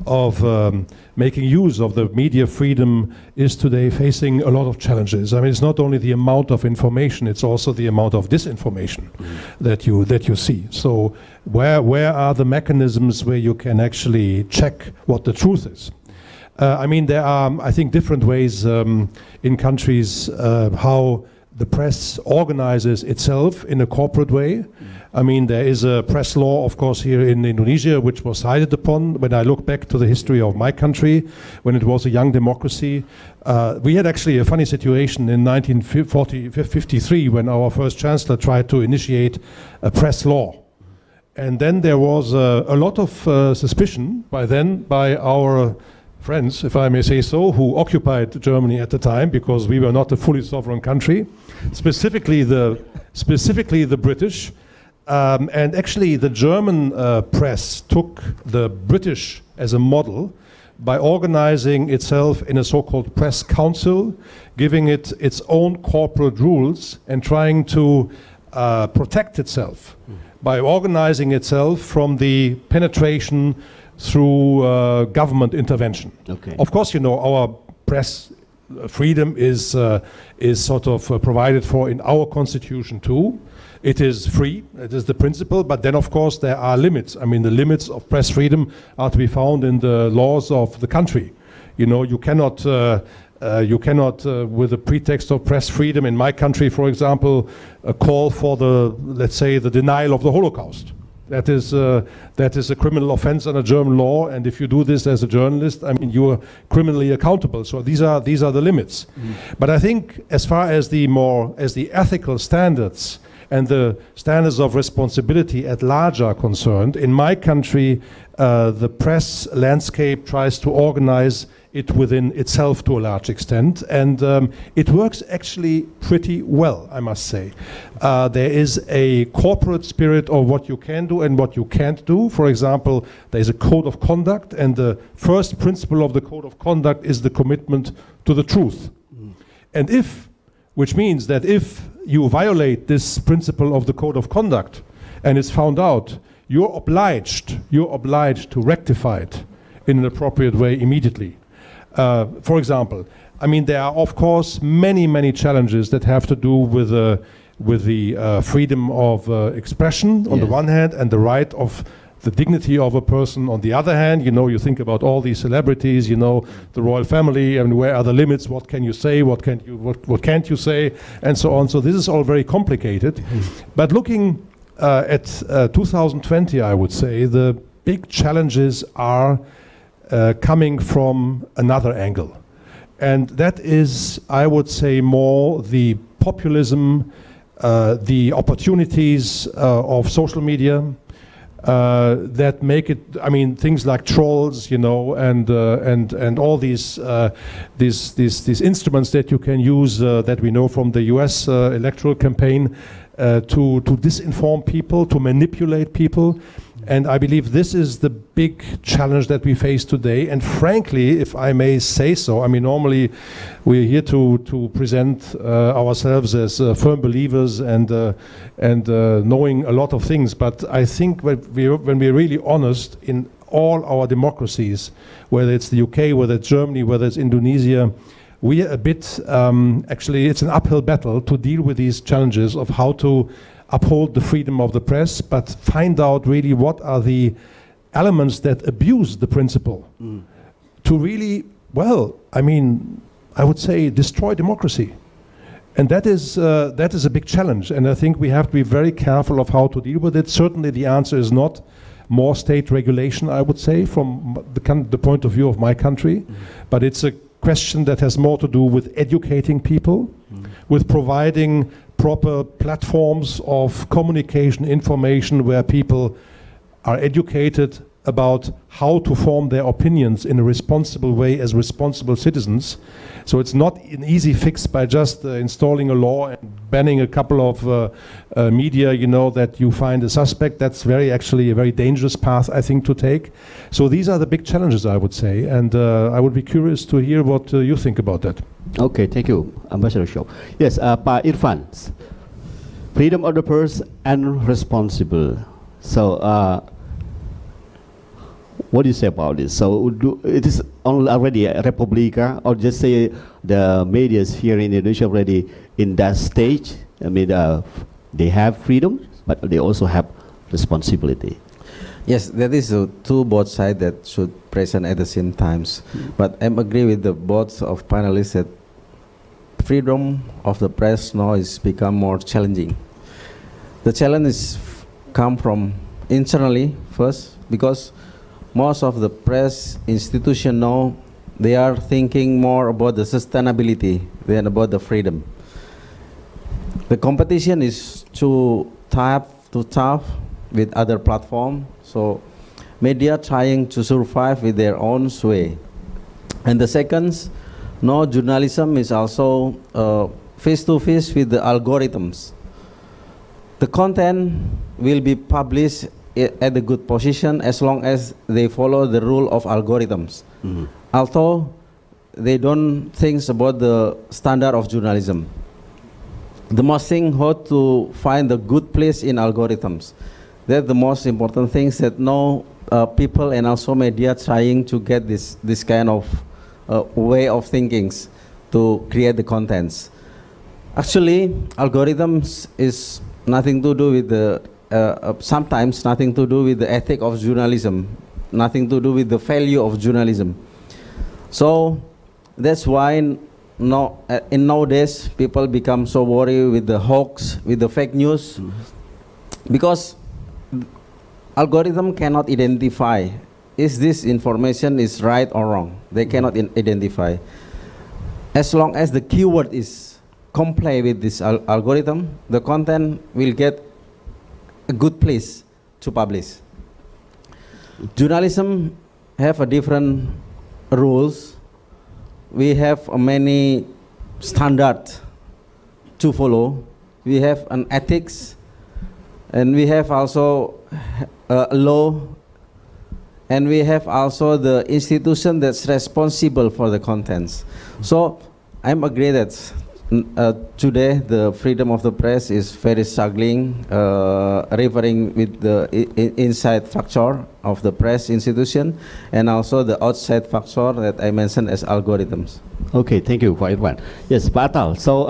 of making use of the media freedom is today facing a lot of challenges. I mean, it's not only the amount of information, it's also the amount of disinformation that you see. So where are the mechanisms where you can actually check what the truth is? I mean, there are, I think, different ways in countries how the press organizes itself in a corporate way. I mean, there is a press law, of course, here in Indonesia, which was cited upon. When I look back to the history of my country, when it was a young democracy, we had actually a funny situation in 1953 when our first chancellor tried to initiate a press law. And then there was a lot of suspicion by our friends, if I may say so, who occupied Germany at the time, because we were not a fully sovereign country, specifically the British. And actually the German press took the British as a model by organizing itself in a so-called press council, giving it its own corporate rules and trying to protect itself by organizing itself from the penetration through government intervention. Okay. Of course, you know, our press freedom is sort of provided for in our constitution too. It is free, it is the principle, but then of course there are limits. I mean, the limits of press freedom are to be found in the laws of the country. You know, you cannot, with the pretext of press freedom in my country, for example, call for the, let's say, the denial of the Holocaust. That is a criminal offense under German law, and if you do this as a journalist, I mean, you are criminally accountable. So these are the limits. But I think, as far as the ethical standards and the standards of responsibility at large are concerned, in my country, the press landscape tries to organize it within itself to a large extent, and it works actually pretty well, I must say. There is a corporate spirit of what you can do and what you can't do. For example, there is a code of conduct, and the first principle of the code of conduct is the commitment to the truth. And which means that if you violate this principle of the code of conduct and it's found out, you're obliged to rectify it in an appropriate way immediately. For example, I mean, there are of course many challenges that have to do with the freedom of expression on the one hand, and the right of the dignity of a person on the other hand. You know, you think about all these celebrities, you know, the royal family, and where are the limits? What can you say? What can't you say? And so on. So this is all very complicated. But looking at 2020, I would say the big challenges are coming from another angle. And that is, I would say, more the populism, the opportunities of social media that make it, I mean, things like trolls, you know, and all these instruments that you can use that we know from the US electoral campaign to disinform people, to manipulate people. And I believe this is the big challenge that we face today. And frankly, if I may say so, I mean, normally we're here to present ourselves as firm believers and knowing a lot of things. But I think when we're really honest, in all our democracies, whether it's the UK, whether it's Germany, whether it's Indonesia, we are a bit, actually, it's an uphill battle to deal with these challenges of how to uphold the freedom of the press, but find out really what are the elements that abuse the principle to really, well, I mean, I would say destroy democracy. And that is a big challenge, and I think we have to be very careful of how to deal with it. Certainly the answer is not more state regulation, I would say, from the point of view of my country, but it's a question that has more to do with educating people, with providing proper platforms of communication, information, where people are educated about how to form their opinions in a responsible way as responsible citizens. So it's not an easy fix by just installing a law and banning a couple of media, you know, that you find a suspect. That's actually a very dangerous path, I think, to take. So these are the big challenges, I would say, and I would be curious to hear what you think about that. Okay, thank you, Ambassador Shaw. Yes, Pak Irfan, freedom of the press and responsible. So, what do you say about this? So, it is already a Republica, or just say the media here in Indonesia already in that stage? I mean, they have freedom, but they also have responsibility. Yes, that is two both sides that should present at the same times. But I agree with the both of panelists that freedom of the press now is become more challenging. The challenge is come from internally first, because most of the press institution now, they are thinking more about the sustainability than about the freedom. The competition is too tough with other platforms, so media trying to survive with their own way. And the second, now journalism is also face-to-face with the algorithms. The content will be published at a good position as long as they follow the rule of algorithms. Although they don't think about the standard of journalism. The most thing how to find the good place in algorithms. That's the most important things that now people and also media trying to get this kind of way of thinking to create the contents. Actually, algorithms is nothing to do with the, sometimes nothing to do with the ethic of journalism, nothing to do with the value of journalism. So that's why in nowadays people become so worried with the hoax, with the fake news, because algorithm cannot identify is this information is right or wrong. They cannot identify. As long as the keyword is comply with this algorithm, the content will get a good place to publish. Journalism have a different rules. We have many standards to follow. We have an ethics, and we have also a law, and we have also the institution that's responsible for the contents. So I'm agree that today the freedom of the press is very struggling, referring with the inside factor of the press institution and also the outside factor that I mentioned as algorithms. Okay, thank you for it. Yes, Pak Atal. So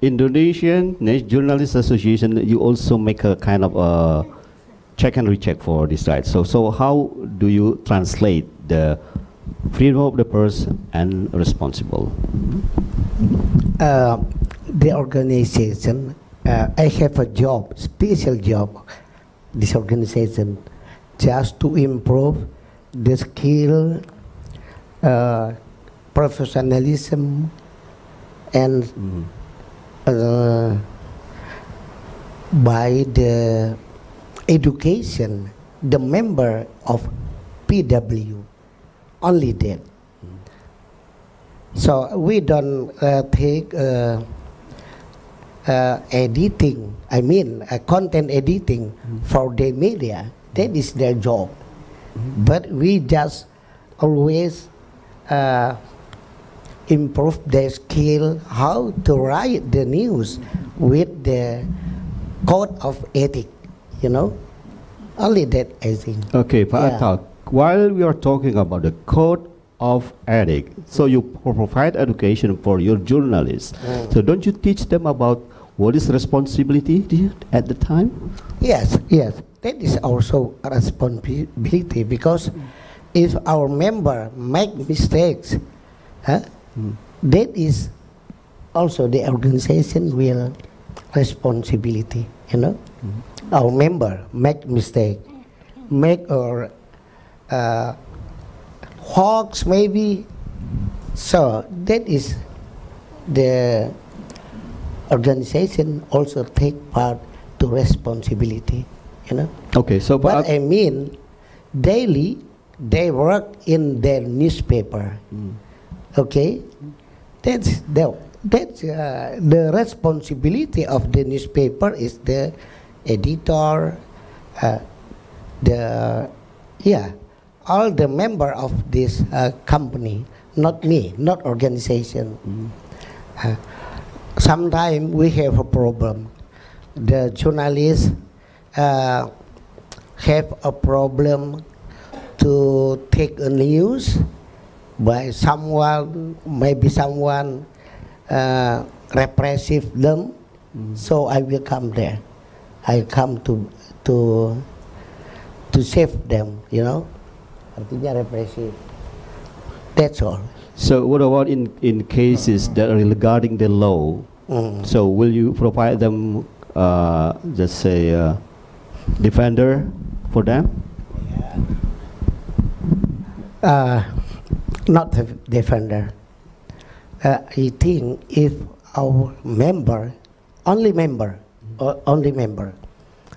Indonesian Journalists Association, you also make a kind of check and recheck for this, right? So how do you translate the freedom of the press and responsible? The organization, I have a job, special job, this organization, just to improve the skill, professionalism, and by the education, the member of PW, only that. So we don't take editing, I mean content editing for the media. That is their job. But we just always improve their skill how to write the news with the code of ethics, you know. Only that, I think. Okay, Pak Atal, while we are talking about the code of ethics, so you provide education for your journalists. So don't you teach them about what is responsibility at the time? Yes, yes. That is also a responsibility, because if our member make mistakes, that is also the organization will responsibility, you know. Our member make mistake, make or hoax maybe, so that is the organization also take part to responsibility, you know. Okay, so but I mean daily they work in their newspaper. Okay, that's the responsibility of the newspaper is the editor, all the member of this company, not me, not organization. Sometimes we have a problem. The journalists have a problem to take a news by someone, maybe someone repressive them. So I will come there. I come to save them, you know. Artinya repressive. That's all. So what about in cases that are regarding the law? So will you provide them, just say, defender for them? Not the defender. I think if our member, only member,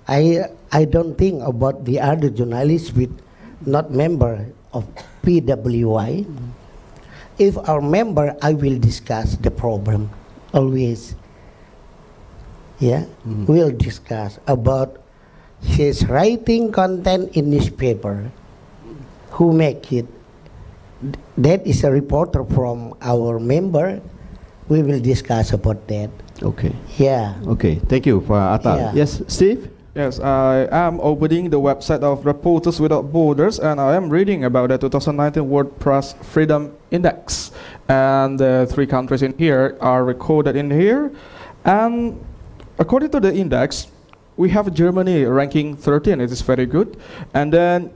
I don't think about the other journalists with not member of PWI. If our member, I will discuss the problem always. Yeah, we'll discuss about his writing content in newspaper. Who make it? That is a reporter from our member. We will discuss about that. Okay. Yeah. Okay. Thank you for Atal. Yeah. Yes, Steve. Yes, I am opening the website of Reporters Without Borders, and I am reading about the 2019 World Press Freedom Index. And the 3 countries in here are recorded in here. And according to the index, we have Germany ranking 13, it is very good. And then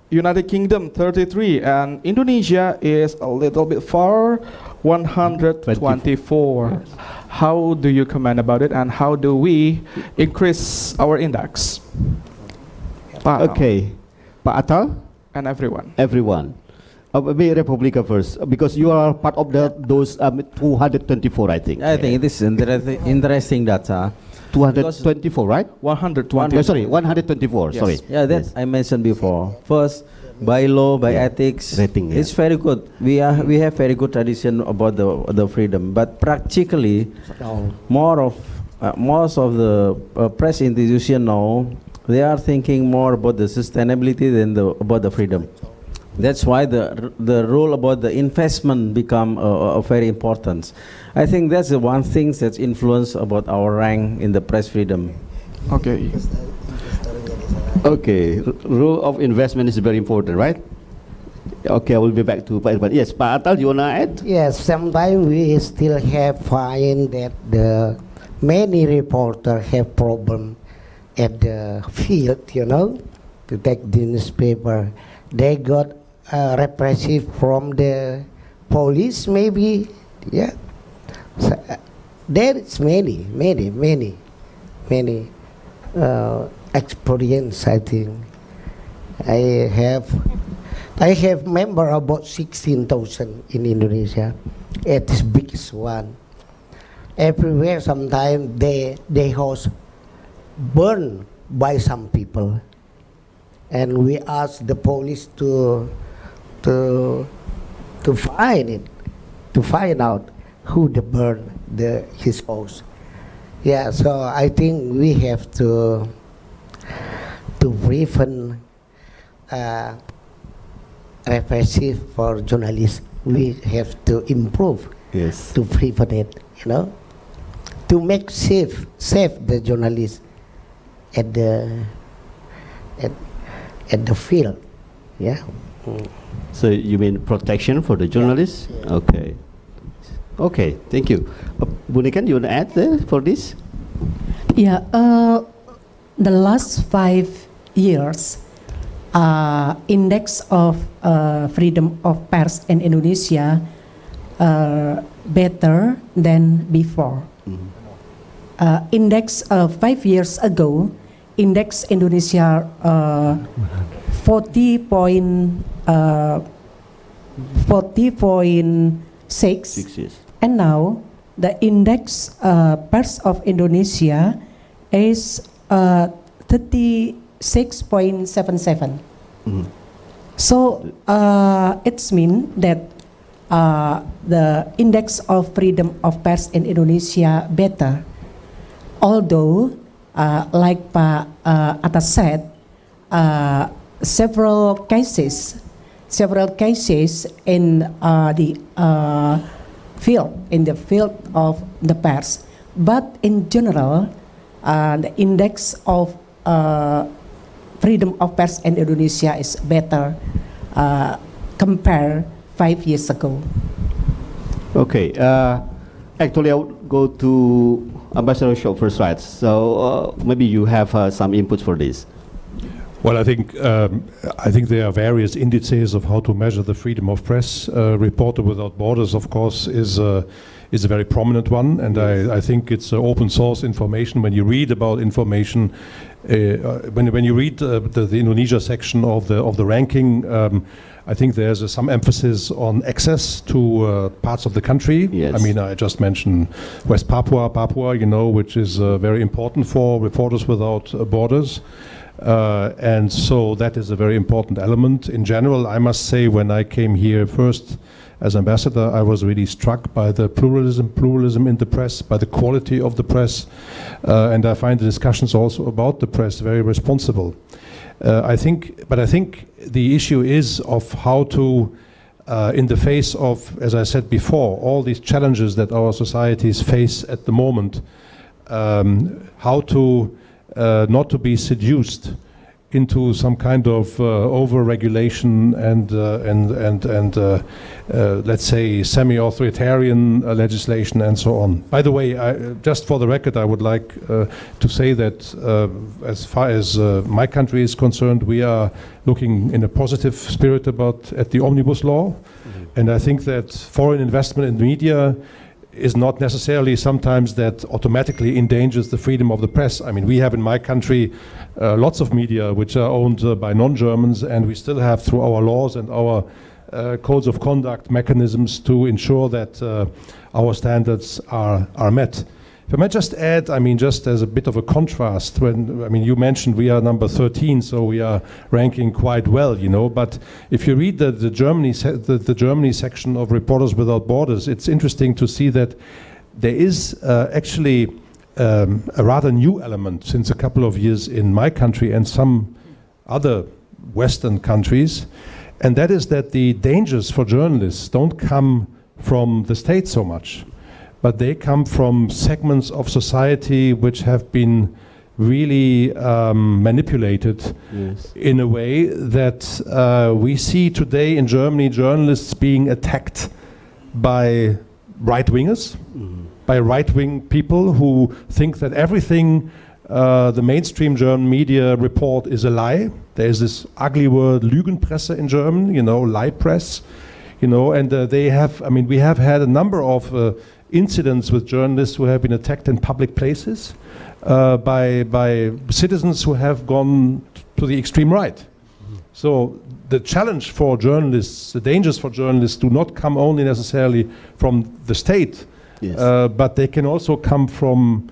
United Kingdom 33, and Indonesia is a little bit far, 124. Yes. How do you comment about it, and how do we increase our index? Okay, Pak Atal? And everyone. Everyone. Maybe Republica first, because you are part of those 224, I think. I think it is interesting data. 224, right? 120. Sorry, 124. Yes. Sorry. Yeah, that I mentioned before. First, by law, by ethics, rating, it's very good. We have very good tradition about the freedom, but practically, most of the press institution now, they are thinking more about the sustainability than about the freedom. That's why the role about the investment become very important. I think that's the one thing that's influenced about our rank in the press freedom. Okay. Okay, role of investment is very important, right? Okay, I will be back to Pak Irfan. Yes, Pak Atal, you want to add? Yes, sometimes we still have find that the many reporters have problem at the field, you know, to take the newspaper. They got repressive from the police, maybe, yeah. So, there is many experience. I think I have member about 16,000 in Indonesia. It is biggest one. Everywhere, sometimes they house burned by some people, and we ask the police to find it, to find out who the burned his house. Yeah, so I think we have to prevent repressive for journalists. We have to improve, yes, to prevent it, you know, to make safe the journalists at the field, yeah. So you mean protection for the journalists? Yeah. Okay. Okay, thank you. Bu Niken, you want to add there for this? Yeah, the last 5 years, index of freedom of press in Indonesia better than before. Index 5 years ago, index Indonesia 40.6, yes. And now the index press of Indonesia is 36.77. So it's mean that the index of freedom of press in Indonesia better. Although, like Pak Atas said, several cases in the field of the press, but in general, the index of freedom of press in Indonesia is better compared 5 years ago. Okay, actually I would go to Ambassador Shaw first, right? So maybe you have some inputs for this. Well, I think there are various indices of how to measure the freedom of press. Reporter Without Borders, of course, is a very prominent one, and I think it's open source information. When you read about information, when you read the Indonesia section of the ranking, I think there's some emphasis on access to parts of the country. Yes. I mean, I just mentioned West Papua, you know, which is very important for Reporters Without Borders. And so that is a very important element. In general, I must say, when I came here first as ambassador, I was really struck by the pluralism in the press, by the quality of the press, and I find the discussions also about the press very responsible. I think the issue is of how to, in the face of, as I said before, all these challenges that our societies face at the moment, how to not to be seduced into some kind of over-regulation and let's say semi-authoritarian legislation and so on. By the way, just for the record, I would like to say that as far as my country is concerned, we are looking in a positive spirit at the omnibus law, and I think that foreign investment in media is not necessarily sometimes that automatically endangers the freedom of the press. I mean, we have in my country lots of media which are owned by non-Germans, and we still have, through our laws and our codes of conduct, mechanisms to ensure that our standards are met. If I might just add, I mean, just as a bit of a contrast, you mentioned we are number 13, so we are ranking quite well, you know, but if you read the Germany section of Reporters Without Borders, it's interesting to see that there is actually a rather new element since a couple of years in my country and some other Western countries, and that is that the dangers for journalists don't come from the state so much, but they come from segments of society which have been really manipulated in a way that we see today in Germany journalists being attacked by right-wingers, by right-wing people who think that everything the mainstream German media report is a lie. There is this ugly word Lügenpresse in German, you know, lie press, you know, and they have, I mean, we have had a number of incidents with journalists who have been attacked in public places by citizens who have gone to the extreme right. So the challenge for journalists, the dangers for journalists do not come only necessarily from the state, but they can also come from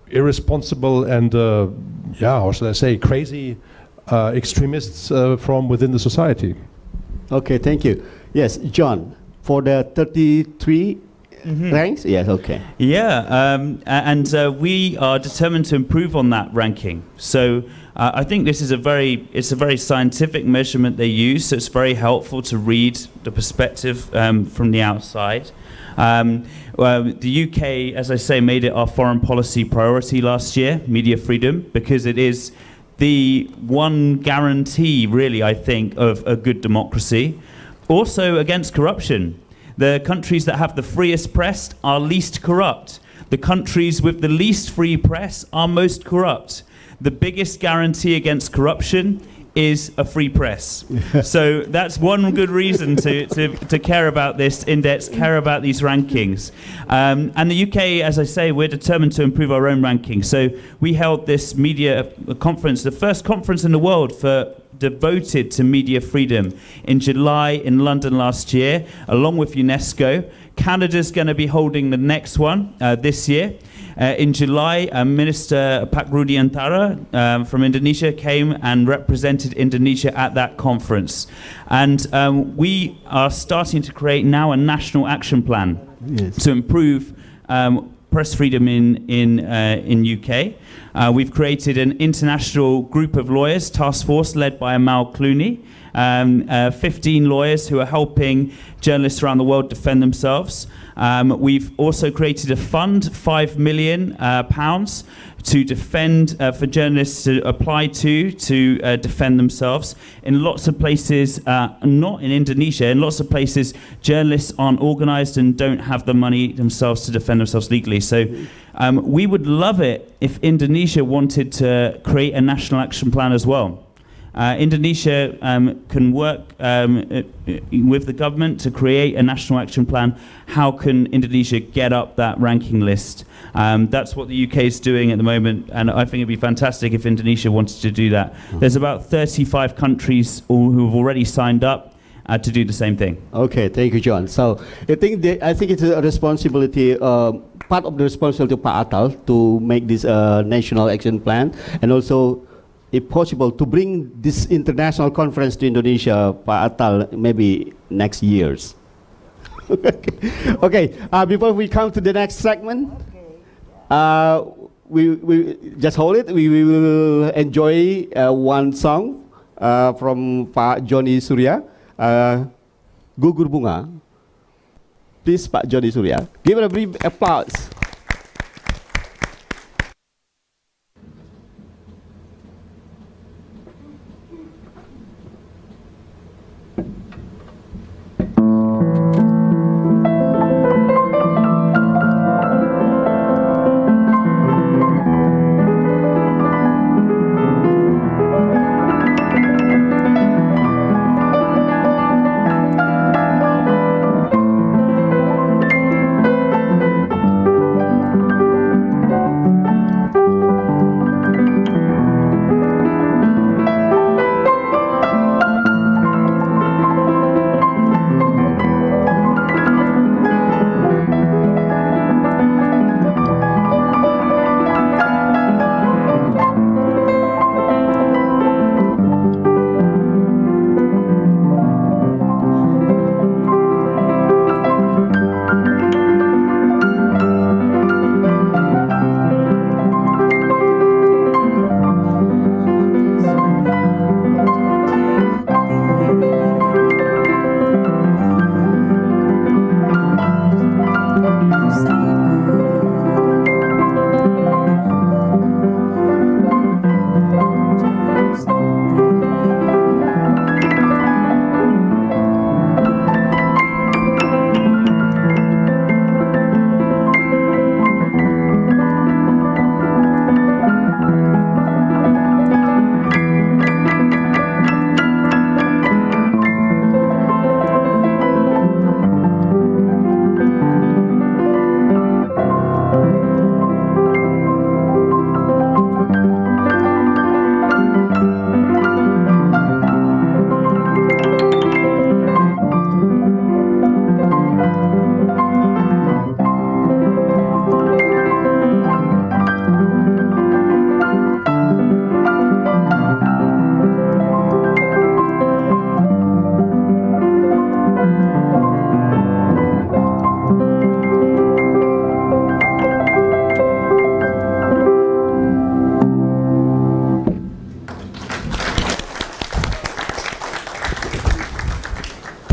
irresponsible and, how should I say, crazy extremists from within the society. Okay, thank you. Yes, John, for the 33 ranks? Yes, okay. Yeah, and we are determined to improve on that ranking. So I think this is a very scientific measurement they use, so it's very helpful to read the perspective from the outside. The UK, as I say, made it our foreign policy priority last year, media freedom, because it is the one guarantee, really, I think, of a good democracy. Also against corruption. The countries that have the freest press are least corrupt. The countries with the least free press are most corrupt. The biggest guarantee against corruption is a free press. So that's one good reason to care about this index, care about these rankings. And the UK, as I say, we're determined to improve our own ranking. So we held this media conference, the first conference in the world devoted to media freedom in July in London last year, along with UNESCO. Canada's going to be holding the next one this year. In July, Minister Pak Rudiantara from Indonesia came and represented Indonesia at that conference. And we are starting to create now a national action plan to improve press freedom in UK. We've created an international group of lawyers, task force led by Amal Clooney, 15 lawyers who are helping journalists around the world defend themselves. We've also created a fund, £5 million to defend, for journalists to apply to defend themselves. In lots of places, not in Indonesia, in lots of places, journalists aren't organized and don't have the money themselves to defend themselves legally. So we would love it if Indonesia wanted to create a national action plan as well. Indonesia can work with the government to create a national action plan. How can Indonesia get up that ranking list? That's what the UK is doing at the moment, and I think it'd be fantastic if Indonesia wanted to do that. There's about 35 countries who have already signed up to do the same thing. Okay, thank you, John. So I think it's a responsibility, part of the responsibility of Pak Atal to make this national action plan, and also, if possible, to bring this international conference to Indonesia, Pak Atal, maybe next years. Okay, before we come to the next segment, we just hold it. We will enjoy one song from Pak Joni Surya, Gugur Bunga. Please, Pak Joni Surya, give it a brief applause.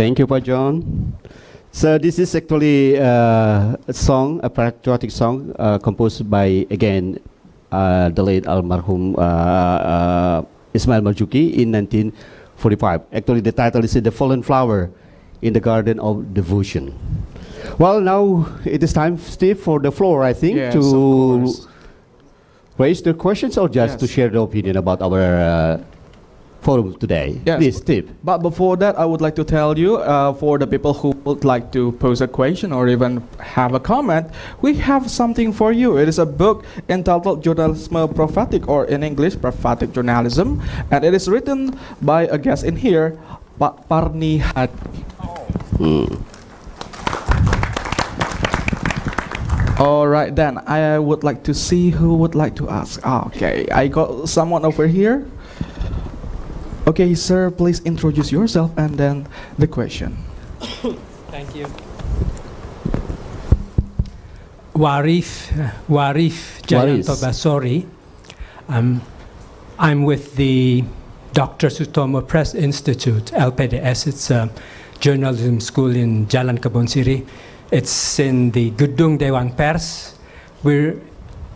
Thank you, Pak John. So this is actually a song, a patriotic song composed by, again, the late almarhum Ismail Marzuki in 1945. Actually, the title is The Fallen Flower in the Garden of Devotion. Well, now it is time, Steve, for the floor, I think, Yes, to raise the questions or just to Yes. share the opinion about our forum today. Yes. Please, Steve. But before that, I would like to tell you, for the people who would like to pose a question or even have a comment, we have something for you. It is a book entitled Journalism Prophetic, or in English, Prophetic Journalism, and it is written by a guest in here, Pak Parni Hadi. All right, then I would like to see who would like to ask. Okay, I got someone over here. Okay, sir, please introduce yourself and then the question. Thank you. Warif Jayanto Basori. I'm with the Dr. Sutomo Press Institute, LPDS. It's a journalism school in Jalan Kebon Siri. It's in the Gedung Dewan Pers. We're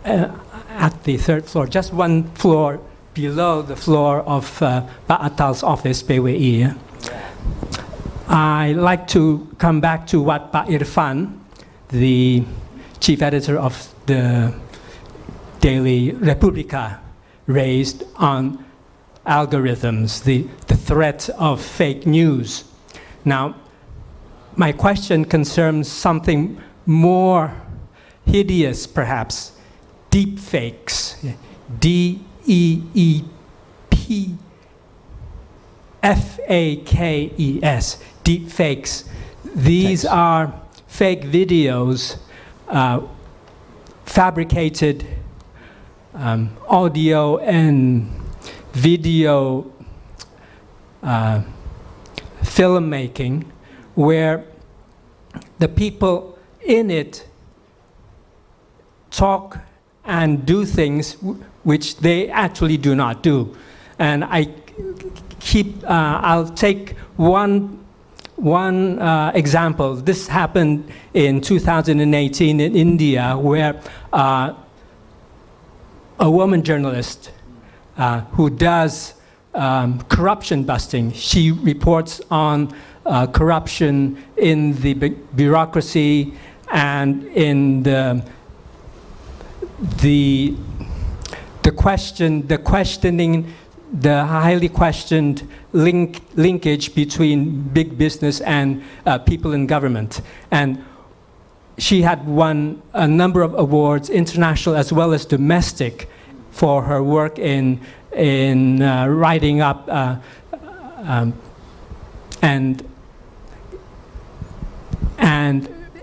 at the 3rd floor, just one floor below the floor of Pak Atal's office, PWI. I like to come back to what Pak Irfan, the chief editor of the Daily Republika, raised on algorithms, the threat of fake news. Now, my question concerns something more hideous, perhaps, deep fakes, DEEPFAKES, deep fakes. These are fake videos, fabricated audio and video filmmaking, where the people in it talk and do things which they actually do not do. And I'll take one example. This happened in 2018 in India, where a woman journalist who does corruption busting, she reports on corruption in the bureaucracy and in the questioning, the highly questioned linkage between big business and people in government. And she had won a number of awards, international as well as domestic, for her work in writing up and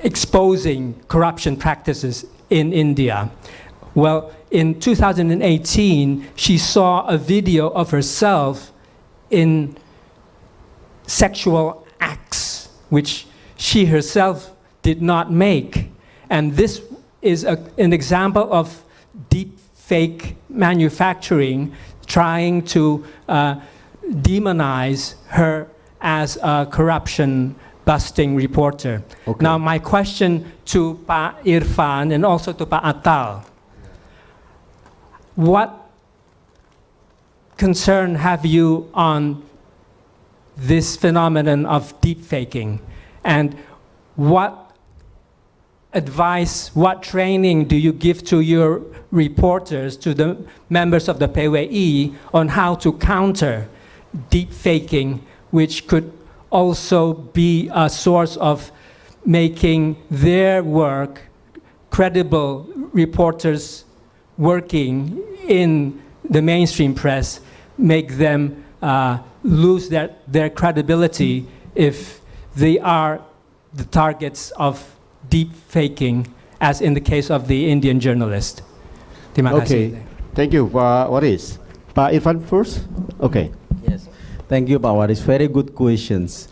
exposing corruption practices in India. Well, in 2018, she saw a video of herself in sexual acts, which she herself did not make. And this is an example of deep fake manufacturing, trying to demonize her as a corruption busting reporter. Okay. Now, my question to Pak Irfan and also to Pak Atal: what concern have you on this phenomenon of deep faking? And what advice, what training do you give to your reporters, to the members of the PWI, on how to counter deep faking, which could also be a source of making their work, credible reporters working in the mainstream press, make them lose their credibility if they are the targets of deep faking, as in the case of the Indian journalist? Okay, thank you, Waris. Pak Irfan first? Okay. Yes, thank you, Pak Waris. Very good questions.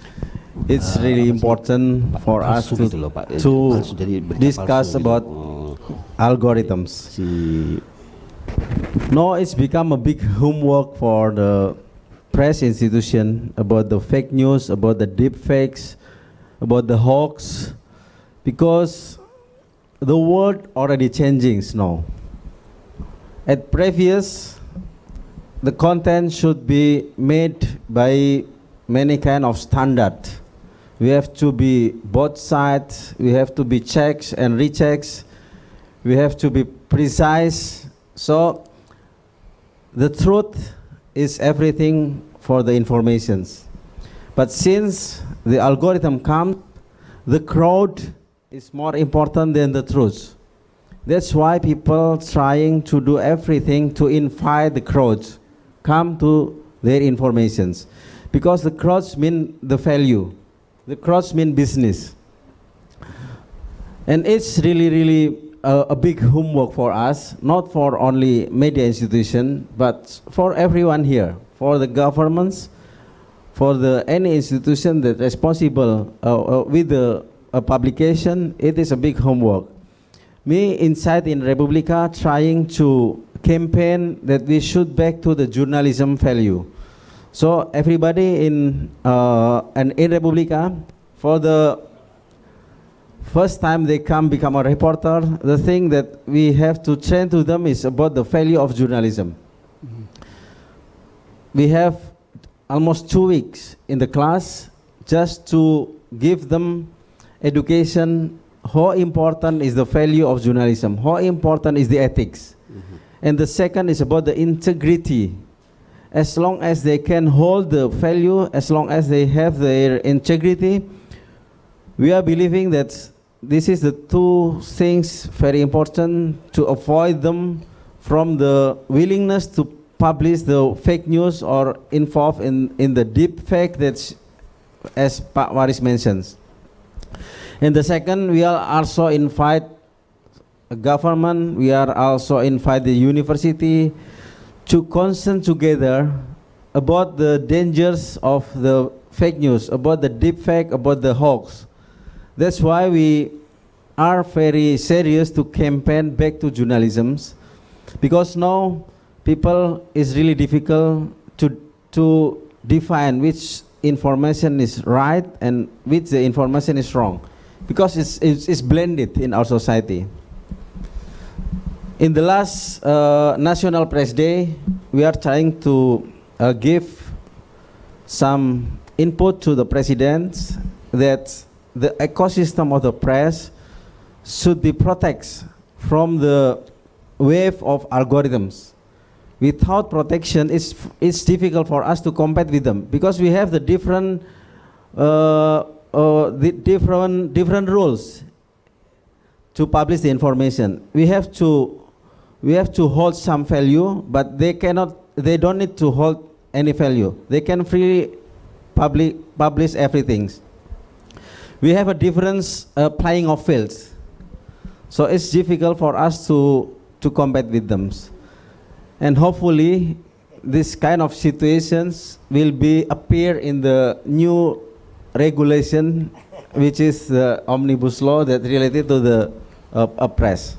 It's really important for us to discuss about algorithms. No, it's become a big homework for the press institution about the fake news, about the deep fakes, about the hoax, because the world already changing now. At previous, the content should be made by many kind of standard. We have to be both sides, we have to be checks and rechecks, we have to be precise. So the truth is everything for the informations. But since the algorithm comes, the crowd is more important than the truth. That's why people trying to do everything to invite the crowds come to their informations. Because the crowds mean the value. The crowds mean business. And it's really a big homework for us, not for only media institution, but for everyone here, for the governments, for any institution that is responsible with the publication. It is a big homework. Me inside in Republica trying to campaign that we should back to the journalism value. So everybody in Republica, for the first time they become a reporter, the thing that we have to train to them is about the value of journalism. We have almost 2 weeks in the class just to give them education, how important is the value of journalism, how important is the ethics. And the second is about the integrity. As long as they can hold the value, as long as they have their integrity, we are believing that this is the two things very important to avoid them from the willingness to publish the fake news or involved in the deep fake that's, as Pak Waris mentions. And the second, we are also invite government, we are also invite the university to concern together about the dangers of the fake news, about the deep fake, about the hoax. That's why we are very serious to campaign back to journalism, because now people is really difficult to define which information is right and which the information is wrong, because it's blended in our society. In the last National Press Day, we are trying to give some input to the president that the ecosystem of the press should be protected from the wave of algorithms. Without protection, it's difficult for us to compete with them, because we have the different rules to publish the information. We have to hold some value, but they don't need to hold any value. They can freely publish everything. We have a different playing of fields. So it's difficult for us to compete with them. And hopefully, this kind of situations will appear in the new regulation, which is the omnibus law that related to the press.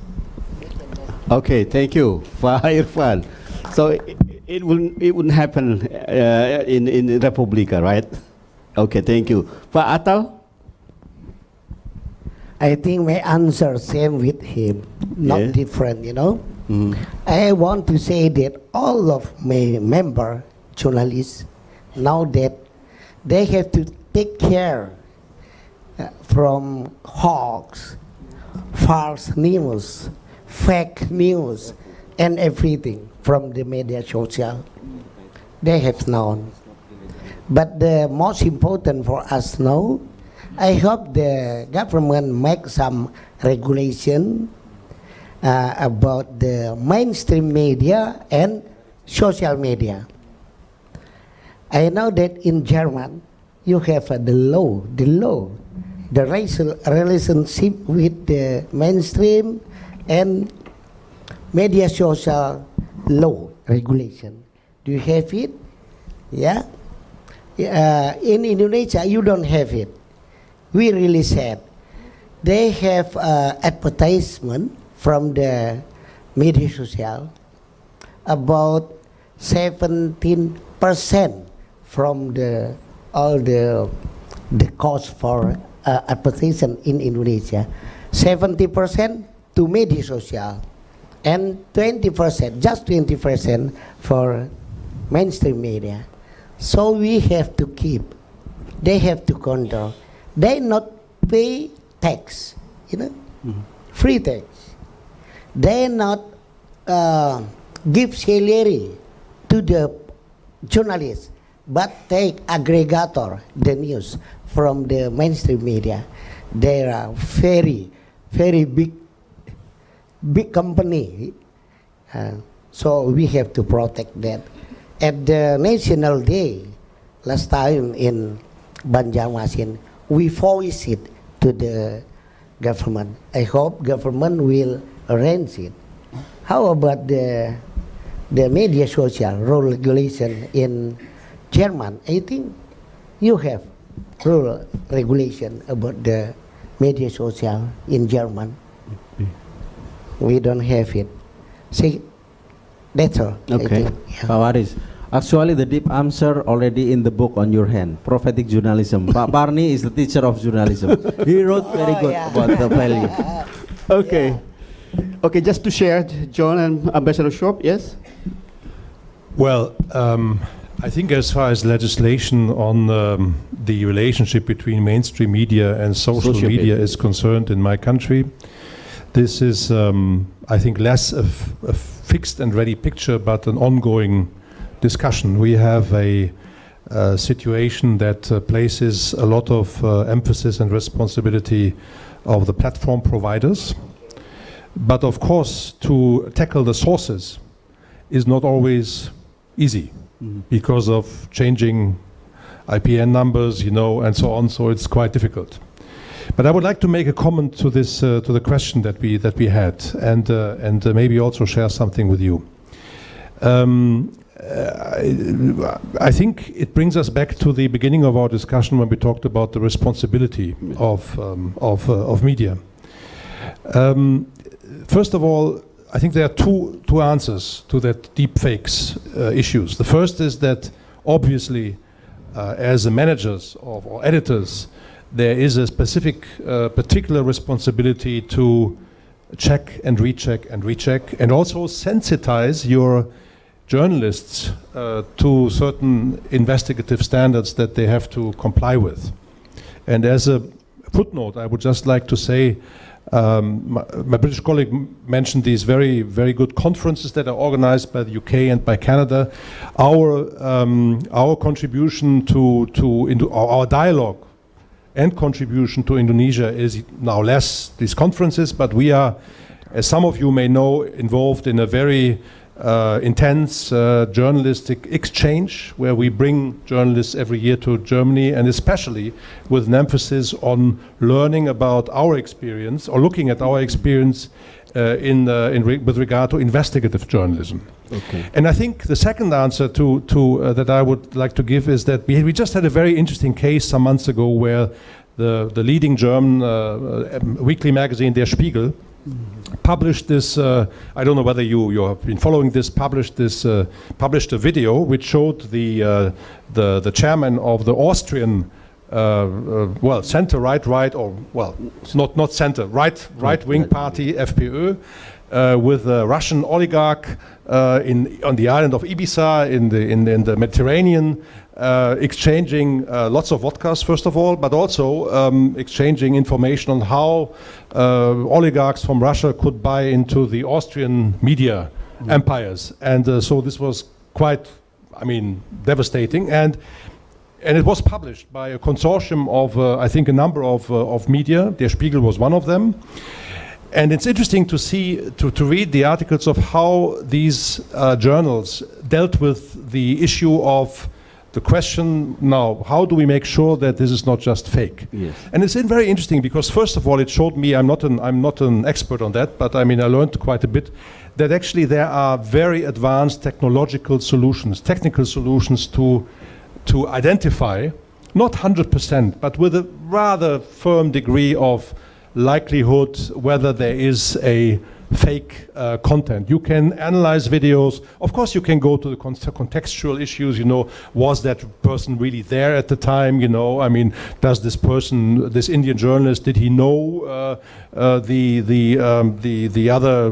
Okay, thank you, Pak Irfan. So it wouldn't happen in Republica, right? Okay, thank you. Pak Atal? I think my answer same with him, not different, you know. I want to say that all of my member journalists, now that they have to take care from hoax, false news, fake news, and everything from the media social. They have known. But the most important for us now, I hope the government make some regulation about the mainstream media and social media. I know that in German you have the law, the relationship with the mainstream and media social law regulation. Do you have it? Yeah. In Indonesia you don't have it. We really sad. They have advertisement from the media social about 17% from all the cost for advertising in Indonesia, 70% to media social, and 20%, just 20% for mainstream media. So we have to keep, they have to control. They not pay tax, you know, free tax. They not give salary to the journalists, but take aggregator the news from the mainstream media. They are very, very big company. So we have to protect that. At the National Day, last time in Banjarmasin, we voiced it to the government. I hope government will arrange it. How about the media social rule regulation in German? I think you have rule regulation about the media social in German. We don't have it. See, that's all. Okay. Pak Waris, actually the deep answer already in the book on your hand, Prophetic Journalism. Pak Parni is the teacher of journalism. He wrote very good about the value. Okay. Okay, just to share, John and Ambassador Shop, yes? Well, I think as far as legislation on the relationship between mainstream media and social media is concerned in my country, this is, I think, less a fixed and ready picture, but an ongoing discussion. We have a situation that places a lot of emphasis and responsibility of the platform providers. But of course, to tackle the sources is not always easy because of changing IPN numbers, you know, and so on. So it's quite difficult. But I would like to make a comment to this, to the question that we had, and maybe also share something with you. I think it brings us back to the beginning of our discussion when we talked about the responsibility of media. First of all, I think there are two answers to that deep fakes issues. The first is that obviously, as managers or editors, there is a specific, particular responsibility to check and recheck and recheck, and also sensitize your journalists to certain investigative standards that they have to comply with. And as a footnote, I would just like to say, my British colleague mentioned these very, very good conferences that are organized by the UK and by Canada. Our contribution to our dialogue and contribution to Indonesia is now less these conferences, but we are, as some of you may know, involved in a very intense journalistic exchange where we bring journalists every year to Germany, and especially with an emphasis on learning about our experience or looking at our experience with regard to investigative journalism. Okay. And I think the second answer that I would like to give is that we just had a very interesting case some months ago where the leading German weekly magazine Der Spiegel published this, I don't know whether you have been following this, published a video which showed the chairman of the Austrian well, center right, or well, it's not center, right-wing party, FPÖ, with a Russian oligarch on the island of Ibiza in the Mediterranean, exchanging lots of vodkas, first of all, but also exchanging information on how oligarchs from Russia could buy into the Austrian media empires. And so this was quite, I mean, devastating. And it was published by a consortium of, I think, a number of media. Der Spiegel was one of them. And it's interesting to see, to read the articles of how these journals dealt with the issue of the question now, how do we make sure that this is not just fake? Yes. And it's very interesting because first of all, it showed me, I'm not an expert on that, but I mean, I learned quite a bit, that actually there are very advanced technological solutions, technical solutions to identify, not 100%, but with a rather firm degree of likelihood whether there is a fake content. You can analyze videos. Of course, you can go to the contextual issues. You know, was that person really there at the time? You know, I mean, does this person, this Indian journalist, did he know the other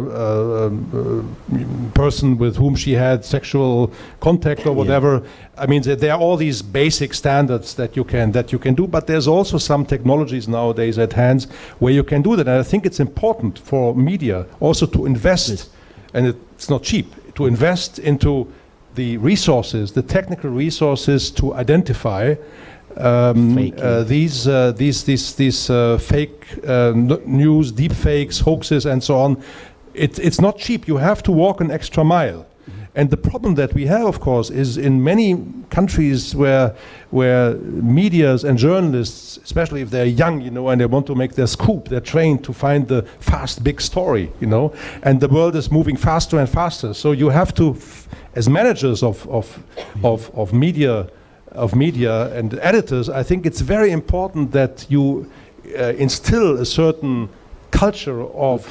person with whom she had sexual contact or whatever? Yeah. I mean, there are all these basic standards that you can do, but there's also some technologies nowadays at hand where you can do that. And I think it's important for media also to invest, and it's not cheap, to invest into the resources, the technical resources to identify these fake news, deep fakes, hoaxes, and so on. It's not cheap. You have to walk an extra mile. And the problem that we have, of course, is in many countries where medias and journalists, especially if they're young, you know, and they want to make their scoop, they're trained to find the fast, big story, you know, and the world is moving faster and faster. So you have to, as managers of media and editors, I think it's very important that you instill a certain culture of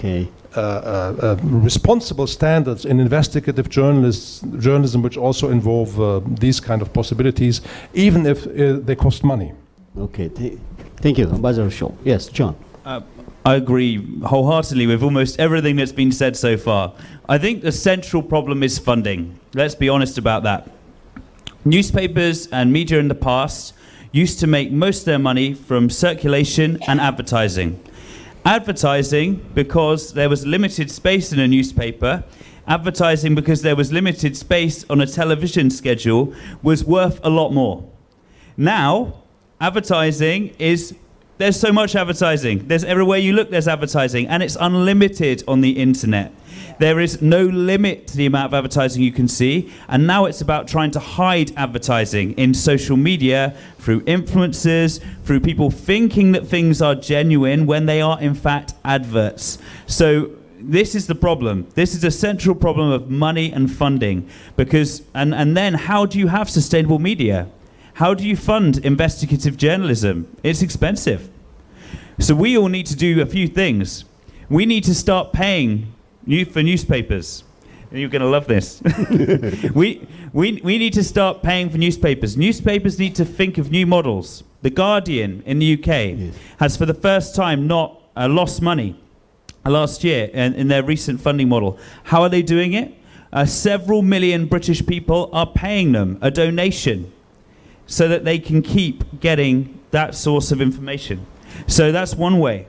responsible standards in investigative journalism, which also involve these kind of possibilities, even if they cost money. Okay, thank you, Ambassador Shaw. Yes, John. I agree wholeheartedly with almost everything that's been said so far. I think the central problem is funding. Let's be honest about that. Newspapers and media in the past used to make most of their money from circulation and advertising. Advertising because there was limited space in a newspaper, advertising because there was limited space on a television schedule was worth a lot more. Now, advertising is, there's so much advertising. There's everywhere you look, there's advertising, and it's unlimited on the internet. There is no limit to the amount of advertising you can see, and now it's about trying to hide advertising in social media, through influencers, through people thinking that things are genuine when they are in fact adverts. So this is the problem. This is a central problem of money and funding, because, and then how do you have sustainable media? How do you fund investigative journalism? It's expensive. So we all need to do a few things. We need to start paying for newspapers. You're going to love this. we need to start paying for newspapers. Newspapers need to think of new models. The Guardian in the UK has for the first time not lost money last year in their recent funding model. How are they doing it? Several million British people are paying them a donation so that they can keep getting that source of information. So that's one way.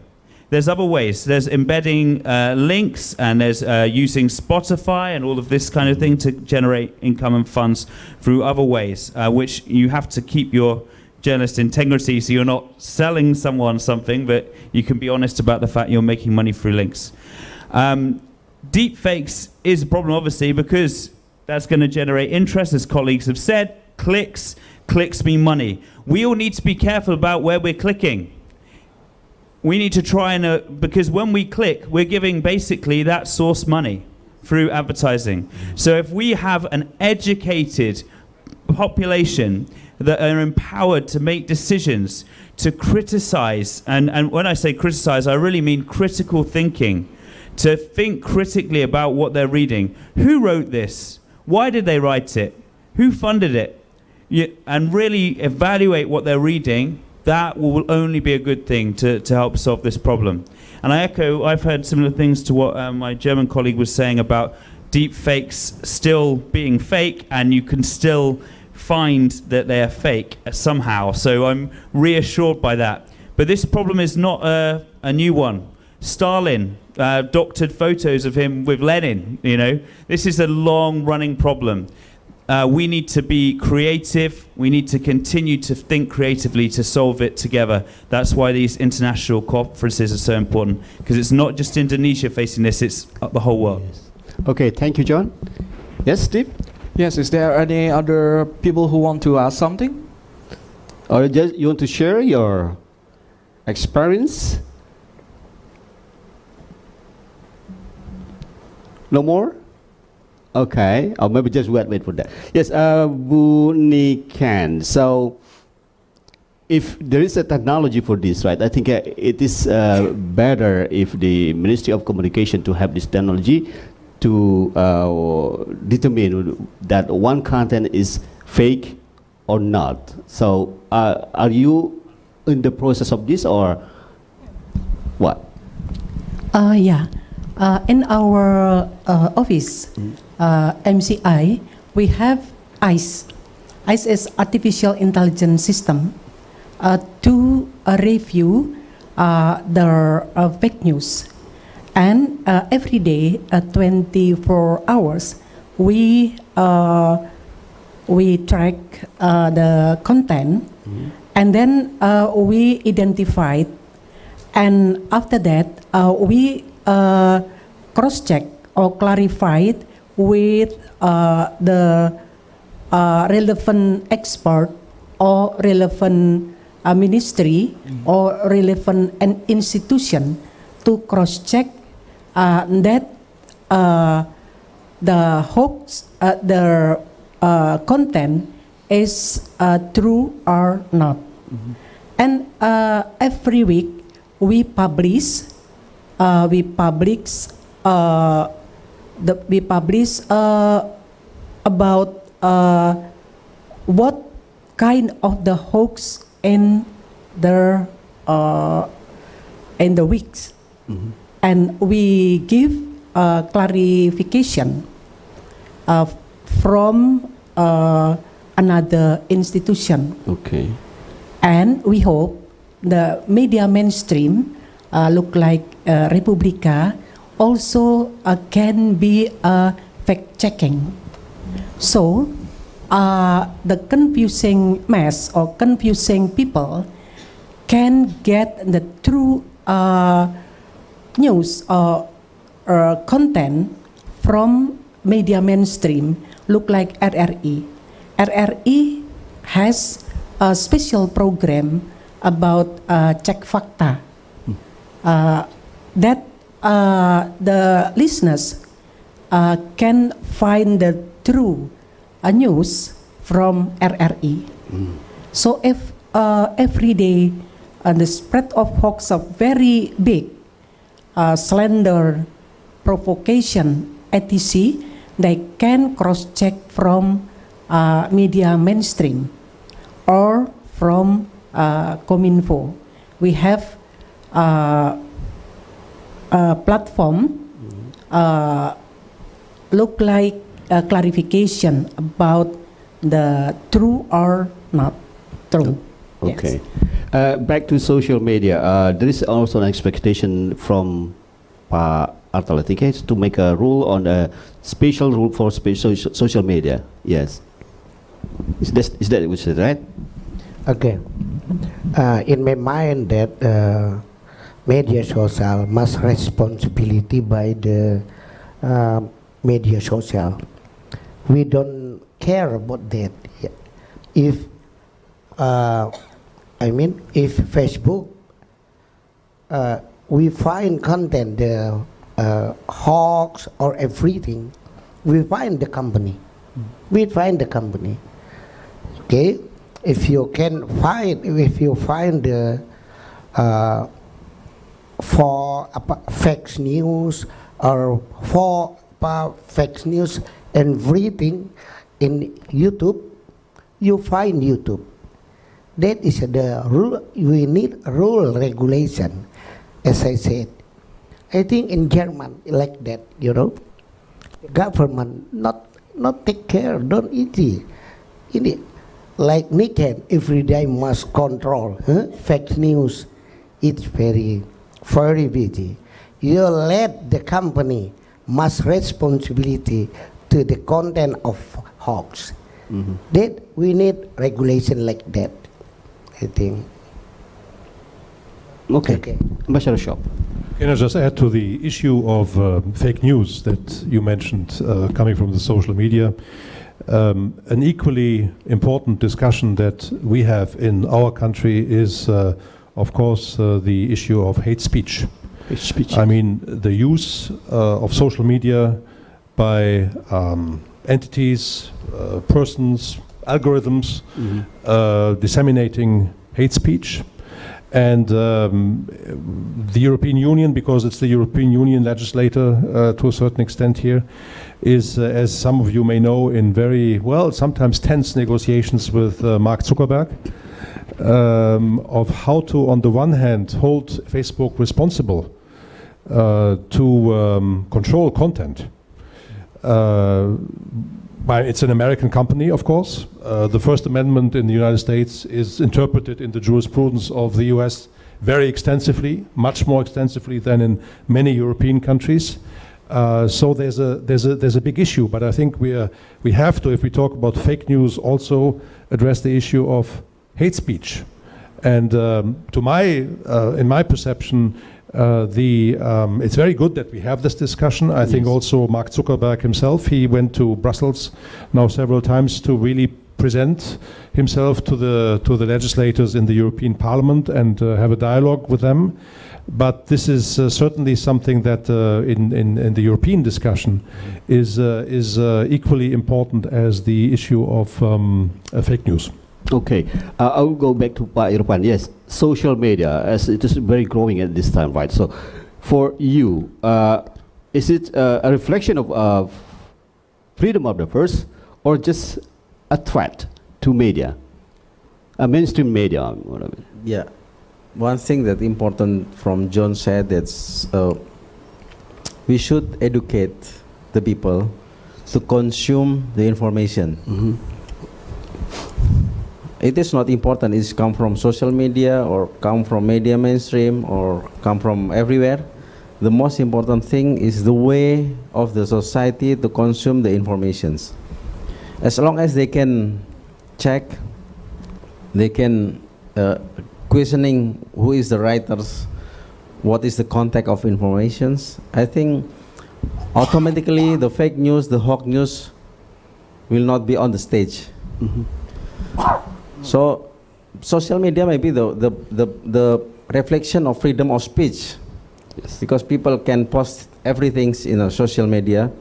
There's other ways. There's embedding links, and there's using Spotify and all of this kind of thing to generate income and funds through other ways, which you have to keep your journalist integrity, so you're not selling someone something, but you can be honest about the fact you're making money through links. Deep fakes is a problem, obviously, because that's going to generate interest, as colleagues have said. Clicks mean money. We all need to be careful about where we're clicking. We need to try and, because when we click, we're giving basically that source money through advertising. So if we have an educated population that are empowered to make decisions, to criticize, and when I say criticize, I really mean critical thinking, to think critically about what they're reading. Who wrote this? Why did they write it? Who funded it? And really evaluate what they're reading. That will only be a good thing to help solve this problem. And I've heard similar things to what my German colleague was saying about deep fakes still being fake, and you can still find that they are fake somehow. So I'm reassured by that. But this problem is not a new one. Stalin doctored photos of him with Lenin, you know. This is a long-running problem. We need to be creative. We need to continue to think creatively to solve it together. That's why these international conferences are so important, because it's not just Indonesia facing this, it's the whole world. Yes. Okay, thank you, John. Yes, Steve? Yes, is there any other people who want to ask something? Or just you want to share your experience? No more? Okay, or maybe just wait for that. Yes, Bu Nikan. So, if there is a technology for this, right? I think it is better if the Ministry of Communication to have this technology to determine that one content is fake or not. So are you in the process of this or what? Yeah. In our office, MCI, we have ICE. ICE is artificial intelligence system to review the fake news. And every day, 24 hours, we track the content, and then we identify, and after that, we cross-check or clarify with the relevant expert or relevant ministry or relevant institution to cross-check that the hoax, the content is true or not. And every week we publish about what kind of the hoax in the weeks, and we give clarification from another institution. Okay. And we hope the media mainstream look like Republika also can be fact checking. So the confusing mass or confusing people can get the true news or content from media mainstream, look like RRI. RRI has a special program about cek fakta that the listeners can find the true news from RRI. So if every day the spread of hoax are very big, slander, provocation, etc., they can cross-check from media mainstream or from Kominfo. We have a platform look like a clarification about the true or not true. Okay. Yes. Back to social media. There is also an expectation from Artal, I think, to make a rule on a special rule for social media. Yes. Is that what you said, right? Okay. In my mind, that media social must responsibility by the media social. We don't care about that. If if Facebook, we find content, the hoax or everything, we find the company. We find the company. Okay, if you find the for fake news or for fake news and everything in YouTube, you find YouTube. That is the rule. We need rule regulation, as I said. I think in German like that, you know, government not take care, don't easy. Like Niken every day must control fake news. It's very busy. You let the company must responsibility to the content of hoax. That we need regulation like that, I think. Okay. Ambassador Shop. Can I just add to the issue of fake news that you mentioned coming from the social media? An equally important discussion that we have in our country is, of course, the issue of hate speech. Hate speech. I mean, the use of social media by entities, persons, algorithms, disseminating hate speech. And the European Union, because it's the European Union legislator to a certain extent here, is, as some of you may know, in very, well, sometimes tense negotiations with Mark Zuckerberg of how to, on the one hand, hold Facebook responsible to control content. It's an American company, of course. The First Amendment in the United States is interpreted in the jurisprudence of the US very extensively, much more extensively than in many European countries. So there's a big issue, but I think we have to, if we talk about fake news, also address the issue of hate speech. And in my perception, it's very good that we have this discussion. I think also Mark Zuckerberg himself, he went to Brussels now several times to really present himself to the legislators in the European Parliament and have a dialogue with them. But this is certainly something that in the European discussion is equally important as the issue of fake news. Okay, I will go back to Pak Irfan. Yes, social media, as it is very growing at this time, right? So, for you, is it a reflection of freedom of the press, or just a threat to media, mainstream media? Whatever. Yeah, one thing that important from John said, that's we should educate the people to consume the information. Mm-hmm. It is not important it's come from social media or come from media mainstream or come from everywhere. The most important thing is the way of the society to consume the informations. As long as they can check, they can questioning who is the writers, what is the content of informations, I think automatically the fake news, the hawk news will not be on the stage. Mm-hmm. So, social media may be the reflection of freedom of speech, yes. Because people can post everything in a social media,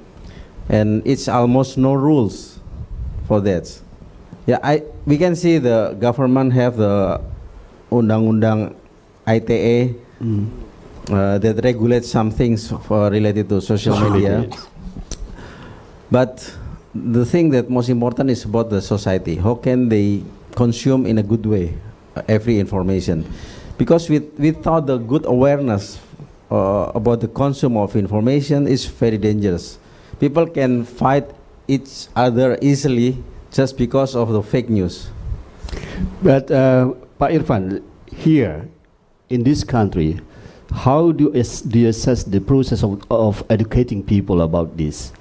and it's almost no rules for that. Yeah, we can see the government have the undang-undang ITE that regulates some things related to social media. But the thing that most important is about the society. How can they consume in a good way every information? Because without the good awareness about the consume of information is very dangerous. People can fight each other easily just because of the fake news. But Pak Irfan, here in this country, how do you assess the process of educating people about this?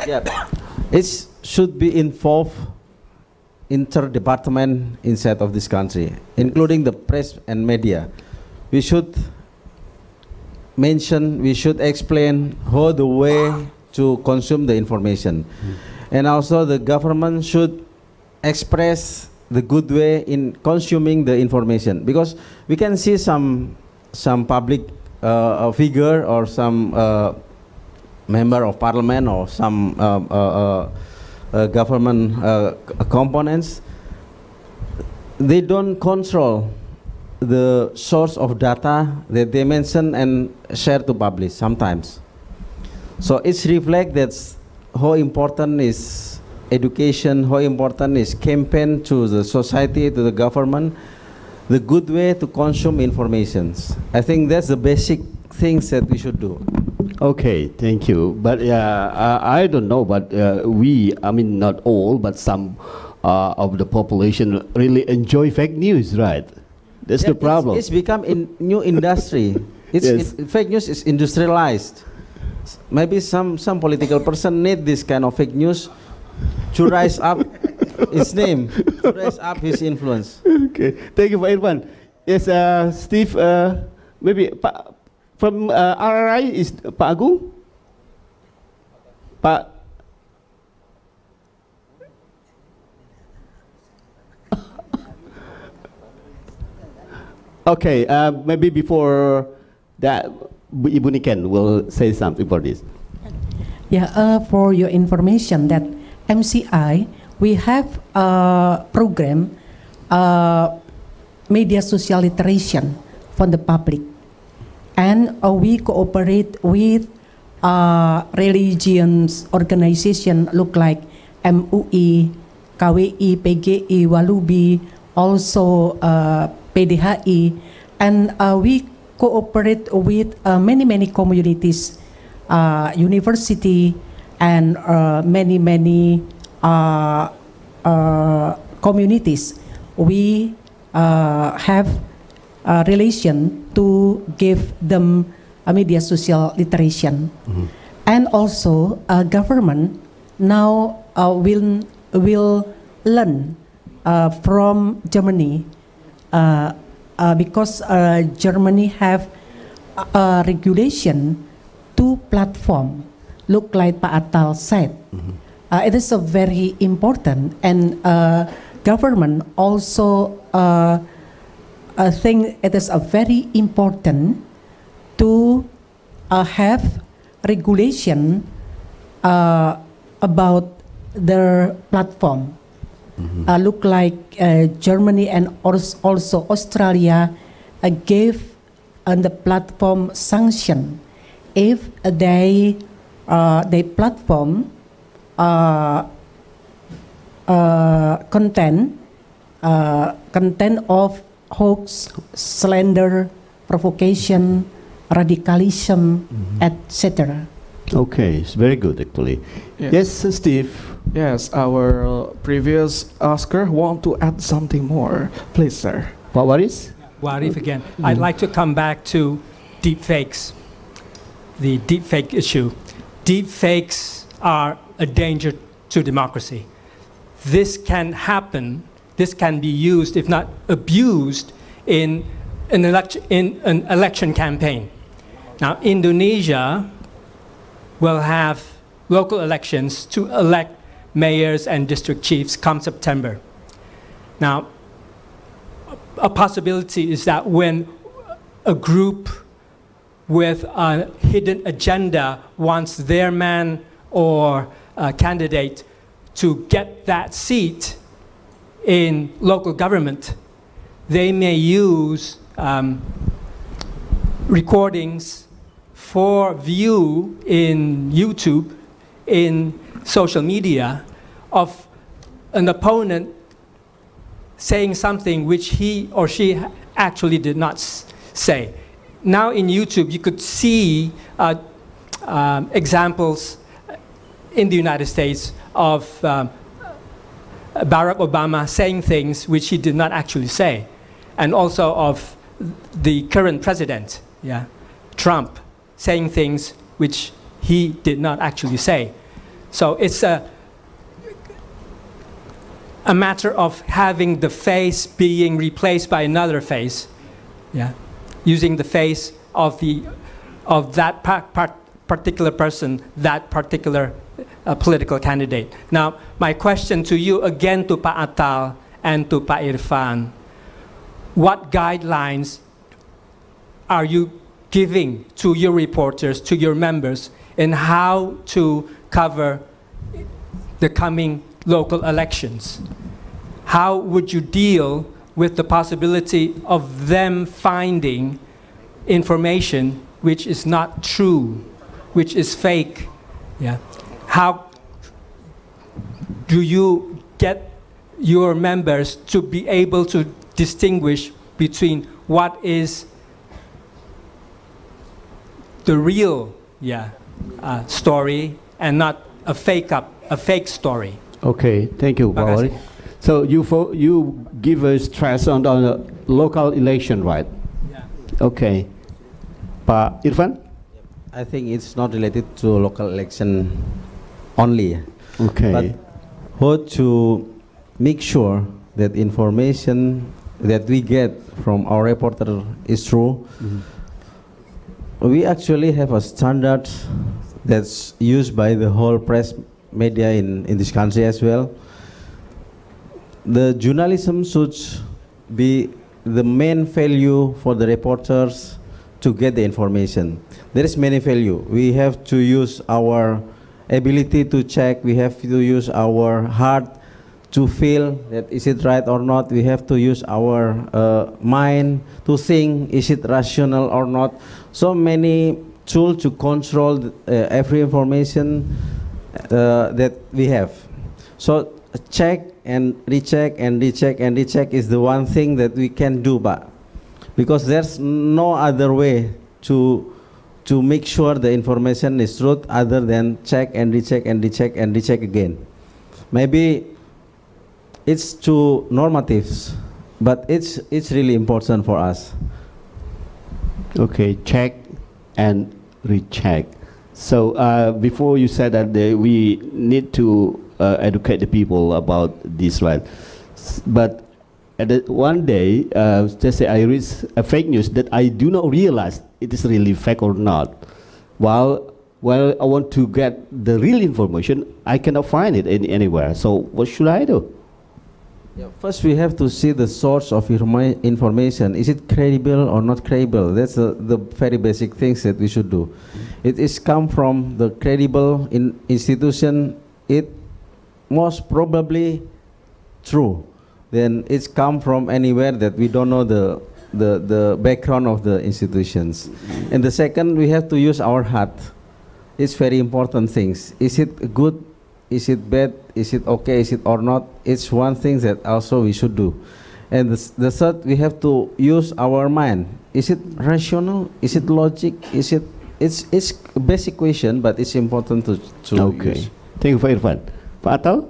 Yeah, it should be involved inter-department inside of this country, including the press and media. We should mention, we should explain how the way to consume the information. And also the government should express the good way in consuming the information, because we can see some public figure or some member of parliament or some government components, they don't control the source of data that they mention and share to publish sometimes. So it's reflect that's how important is education, how important is campaign to the society, to the government, the good way to consume informations. I think that's the basic things that we should do. Okay, thank you. But I don't know, but I mean not all, but some of the population really enjoy fake news, right? That's the problem. It's become a new industry. Fake news is industrialized. Maybe some political person need this kind of fake news to rise up his name, to rise up his influence. Okay, thank you, Pak Irfan. Yes, Steve, maybe from RRI is Pak Agung? Pak? Okay, maybe before that, Ibu Niken will say something for this. Yeah, for your information that MCI, we have a program media social literation for the public. And we cooperate with religions organization look like MUI, KWI, PGI, Walubi, also PDHI, and we cooperate with many communities, university, and many communities. We have a relation to give them a media social literation. And also government now will learn from Germany because Germany have a regulation to platform, look like Pak Atal said. It is a very important, and government also I think it is a very important to have regulation about their platform. Look like Germany and also Australia gave the platform sanction if they platform content of hoax, slander, provocation, radicalism, etc. Okay, it's very good actually. Yes, Steve. Yes, our previous asker want to add something more. Please, sir. What is? Warif again. I'd like to come back to deepfakes, the deepfake issue. Deepfakes are a danger to democracy. This can happen, this can be used, if not abused, in an election campaign. Now, Indonesia will have local elections to elect mayors and district chiefs come September. Now, a possibility is that when a group with a hidden agenda wants their man or candidate to get that seat in local government, they may use recordings for view in YouTube, in social media, of an opponent saying something which he or she actually did not say. Now in YouTube, you could see examples in the United States of Barack Obama saying things which he did not actually say, and also of the current president, Trump, saying things which he did not actually say. So it's a matter of having the face being replaced by another face, using the face of that particular person, that particular political candidate. Now, my question to you again, to Pak Atal and to Pak Irfan, what guidelines are you giving to your reporters, to your members, in how to cover the coming local elections? How would you deal with the possibility of them finding information which is not true, which is fake? How do you get your members to be able to distinguish between what is the real story and not a fake story? Okay, thank you, Bawari. So you give a stress on the local election, right? Okay. Pak Irfan? I think it's not related to local election only. Okay. But how to make sure that information that we get from our reporter is true. We actually have a standard that's used by the whole press media in this country as well. The journalism should be the main value for the reporters to get the information. There is many value. We have to use our ability to check. We have to use our heart to feel that is it right or not. We have to use our mind to think, is it rational or not. So many tools to control every information that we have. So check and recheck and recheck and recheck is the one thing that we can do, but because there's no other way to make sure the information is truth other than check and recheck and recheck and recheck again. Maybe it's too normatives, but it's really important for us. Okay, check and recheck. So before you said that we need to educate the people about this, right? But one day, just say I read a fake news that I do not realize it is really fake or not. While I want to get the real information, I cannot find it anywhere. So what should I do? Yeah, first, we have to see the source of information. Is it credible or not credible? That's the very basic things that we should do. It is come from the credible institution. It most probably true. Then it's come from anywhere that we don't know the background of the institutions. And the second, we have to use our heart. It's very important things. Is it good? Is it bad? Is it okay? Is it or not? It's one thing that also we should do. And the third, we have to use our mind. Is it rational? Is it logic? Is it? It's a basic question, but it's important to okay. use. Thank you for Irfan. Pak Atal?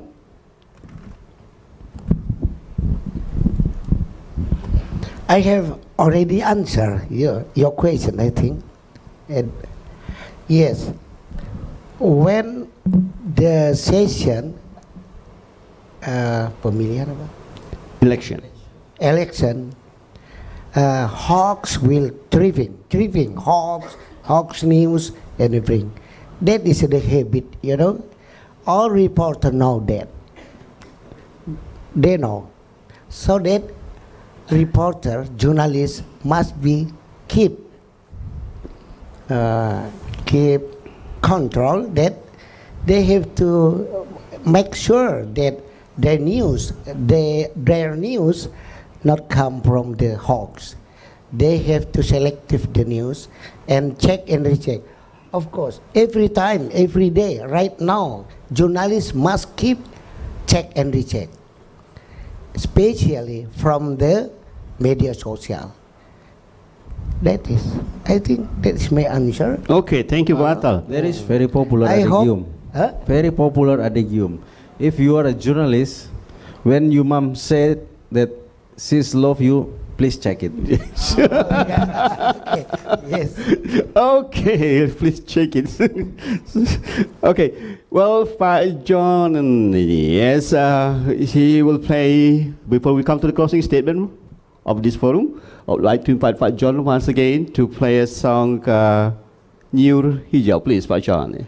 I have already answered your question, I think. And yes, when the session pemilihan apa? Election, hawks will thriving, hawks news and everything. That is the habit, you know. All reporters know that. They know. So that reporter, journalists must be keep control, that they have to make sure that their news not come from the hawks. They have to selective the news and check and recheck. Of course, every time, every day, right now, journalists must keep check and recheck, especially from the media social. That is, I think that is my answer. Okay, thank you, Pak Atal. There is very popular I adagium. hope, Very popular adagium. If you are a journalist, when your mom said that she's love you, please check it. Okay, yes. Okay, please check it. Okay, well, Pak John, yes, he will play, before we come to the closing statement of this forum, I would like to invite Pak John once again to play a song, Nyur Hijau, please, Pak John.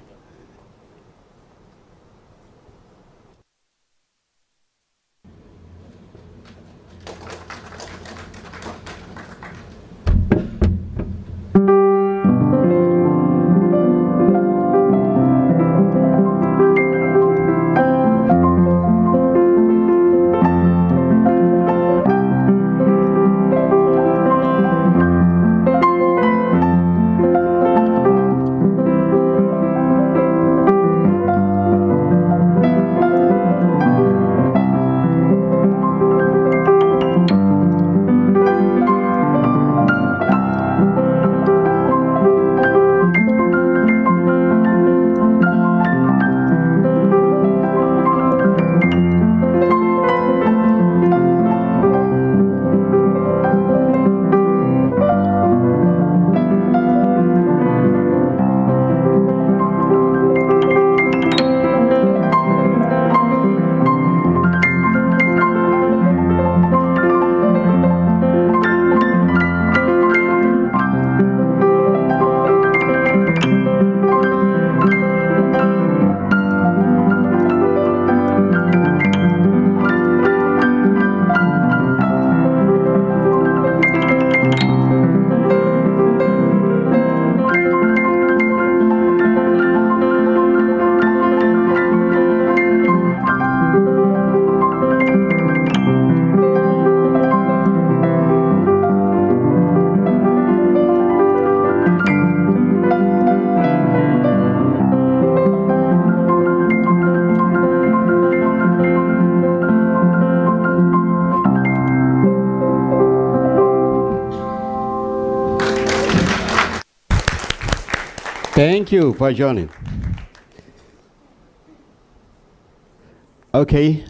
Thank you for joining. Okay.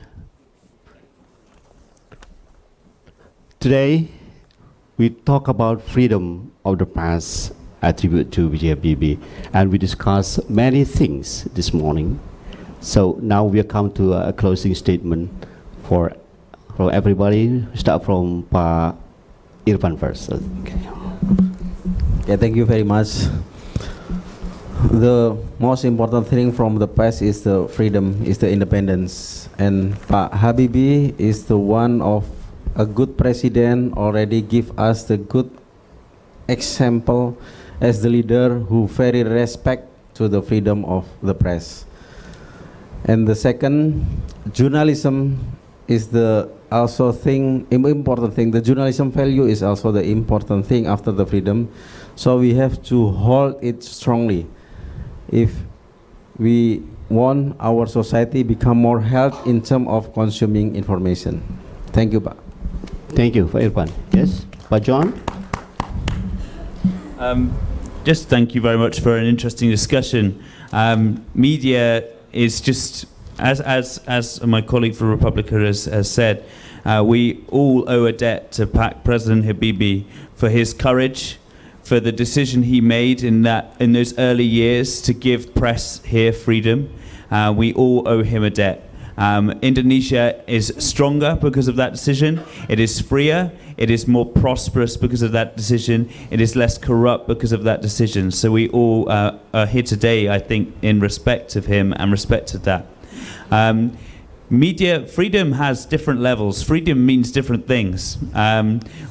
Today, we talk about freedom of the press attribute to Habibie, and we discuss many things this morning. So now we come to a closing statement for everybody. Start from Pa Irfan first. Okay. Yeah, thank you very much. The most important thing from the press is the freedom, is the independence, and Pak Habibie is the one of a good president, already give us the good example as the leader who very respect to the freedom of the press. And the second, journalism is the also thing, important thing. The journalism value is also the important thing after the freedom. So we have to hold it strongly if we want our society become more healthy in terms of consuming information. Thank you, Pak. Thank you, Irfan. Yes, Pak John. Just thank you very much for an interesting discussion. Media is just, as my colleague from Republica has said, we all owe a debt to President Habibie for his courage, for the decision he made in those early years to give press here freedom. We all owe him a debt. Indonesia is stronger because of that decision. It is freer. It is more prosperous because of that decision. It is less corrupt because of that decision. So we all are here today, I think, in respect of him and respect of that. Media freedom has different levels. Freedom means different things.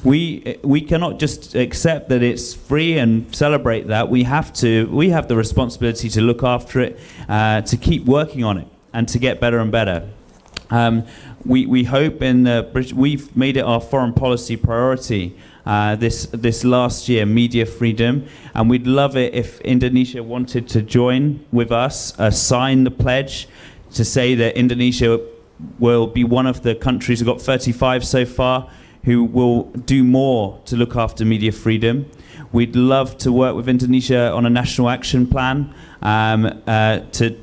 We cannot just accept that it's free and celebrate that. We have the responsibility to look after it, to keep working on it, and to get better and better. We hope we've made it our foreign policy priority this last year, media freedom, and we'd love it if Indonesia wanted to join with us, sign the pledge to say that Indonesia will be one of the countries, we've got 35 so far, who will do more to look after media freedom. We'd love to work with Indonesia on a national action plan to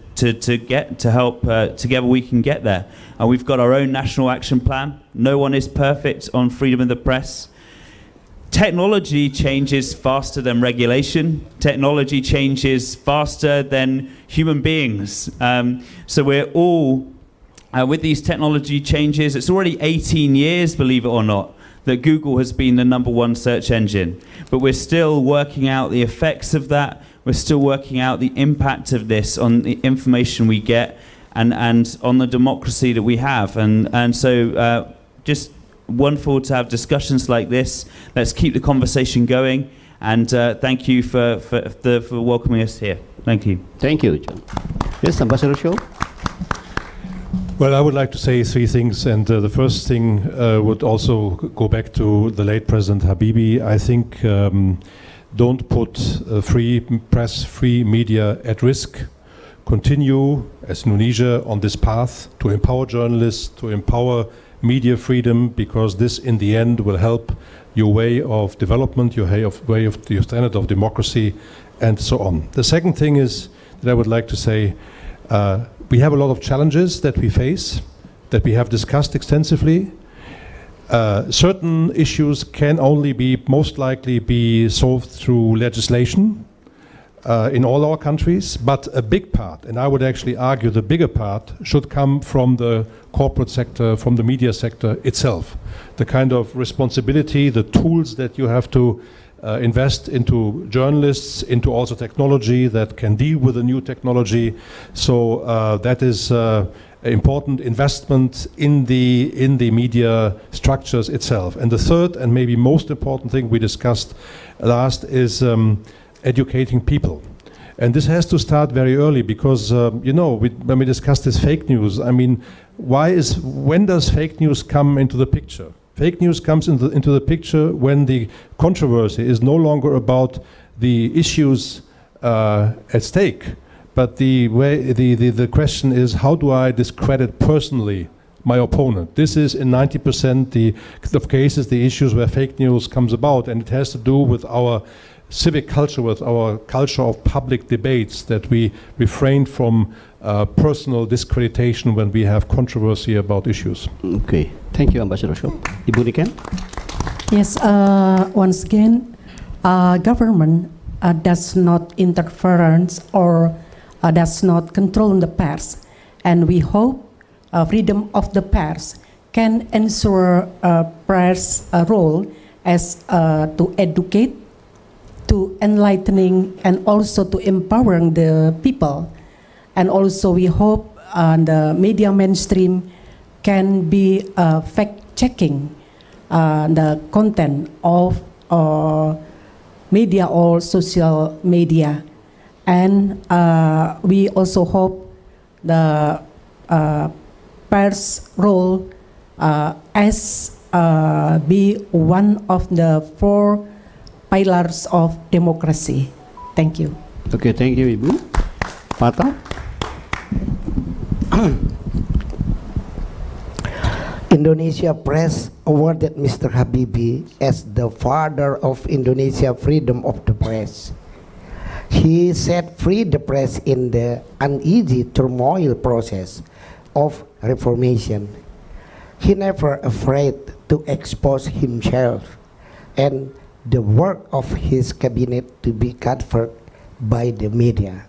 help together we can get there. And we've got our own national action plan. No one is perfect on freedom of the press. Technology changes faster than regulation. Technology changes faster than human beings. So we're all, with these technology changes, it's already 18 years, believe it or not, that Google has been the #1 search engine. But we're still working out the effects of that. We're still working out the impact of this on the information we get and on the democracy that we have. And so just wonderful to have discussions like this. Let's keep the conversation going. And thank you for welcoming us here. Thank you. Thank you, John. Yes, Ambassador Shaw. Well, I would like to say three things, and the first thing would also go back to the late President Habibie. I think don't put free press, free media at risk. Continue, as Indonesia, on this path to empower journalists, to empower media freedom, because this, in the end, will help your way of development, your your standard of democracy, and so on. The second thing is that I would like to say, we have a lot of challenges that we face, that we have discussed extensively. Certain issues can only most likely be solved through legislation in all our countries, but a big part, and I would actually argue the bigger part, should come from the corporate sector, from the media sector itself. The kind of responsibility, the tools that you have to invest into journalists, into also technology that can deal with the new technology. So that is important investment in the media structures itself. And the third and maybe most important thing we discussed last is educating people. And this has to start very early, because you know, when we discuss this fake news, I mean, when does fake news come into the picture? Fake news comes into the picture when the controversy is no longer about the issues at stake, but the question is, how do I discredit personally my opponent? This is in 90% of cases the issues where fake news comes about, and it has to do with our civic culture, with our culture of public debates, that we refrain from personal discreditation when we have controversy about issues. Okay, thank you, Ambassador Shaw. Ibu Niken? Yes, once again, government does not interference or does not control the press, and we hope freedom of the press can ensure press role as to educate, to enlightening, and also to empowering the people. And also we hope the media mainstream can be fact-checking the content of media or social media. And we also hope the press role as be one of the 4 pillars of democracy. Thank you. Okay, thank you, Ibu. Pata? Indonesia Press awarded Mr. Habibie as the father of Indonesia freedom of the press. He set free the press in the uneasy turmoil process of reformation. He never afraid to expose himself and the work of his cabinet to be covered by the media.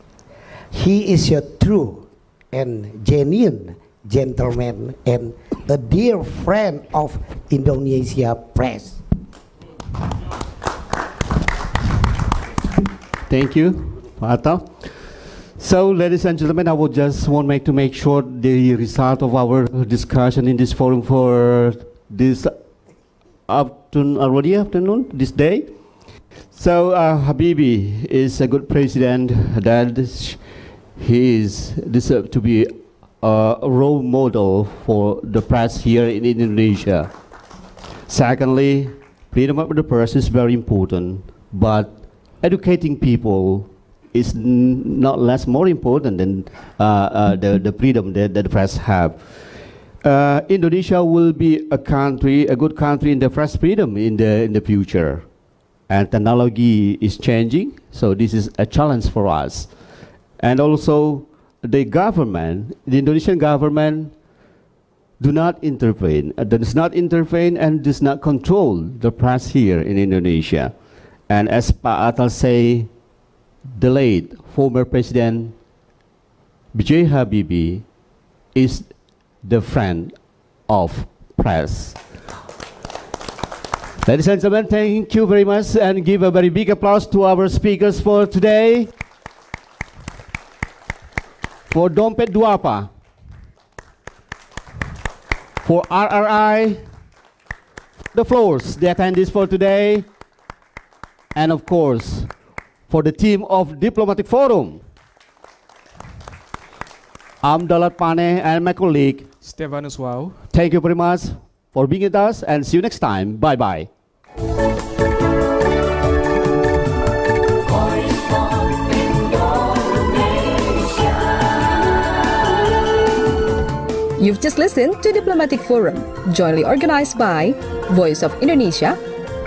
He is a true and genuine gentleman and a dear friend of Indonesia Press. Thank you, Pata. So, ladies and gentlemen, I would just want to make sure the result of our discussion in this forum for this afternoon, this day. So, Habibie is a good president that he is deserved to be a role model for the press here in Indonesia. Secondly, freedom of the press is very important, but educating people is not less more important than the freedom that the press have. Indonesia will be a country, a good country in the press freedom in the future, and technology is changing, so this is a challenge for us. And also, the government, the Indonesian government, does not intervene and does not control the press here in Indonesia. And as Pak Atal say, the late former President B.J. Habibie is the friend of press. Ladies and gentlemen, thank you very much, and give a very big applause to our speakers for today. For Dompet Duafa, for RRI, the floors, the attendees for today, and of course, for the team of Diplomatic Forum. I'm Dalat Pane and my colleague, Stefanus Wow. Thank you very much for being with us, and see you next time. Bye-bye. You've just listened to Diplomatic Forum, jointly organized by Voice of Indonesia,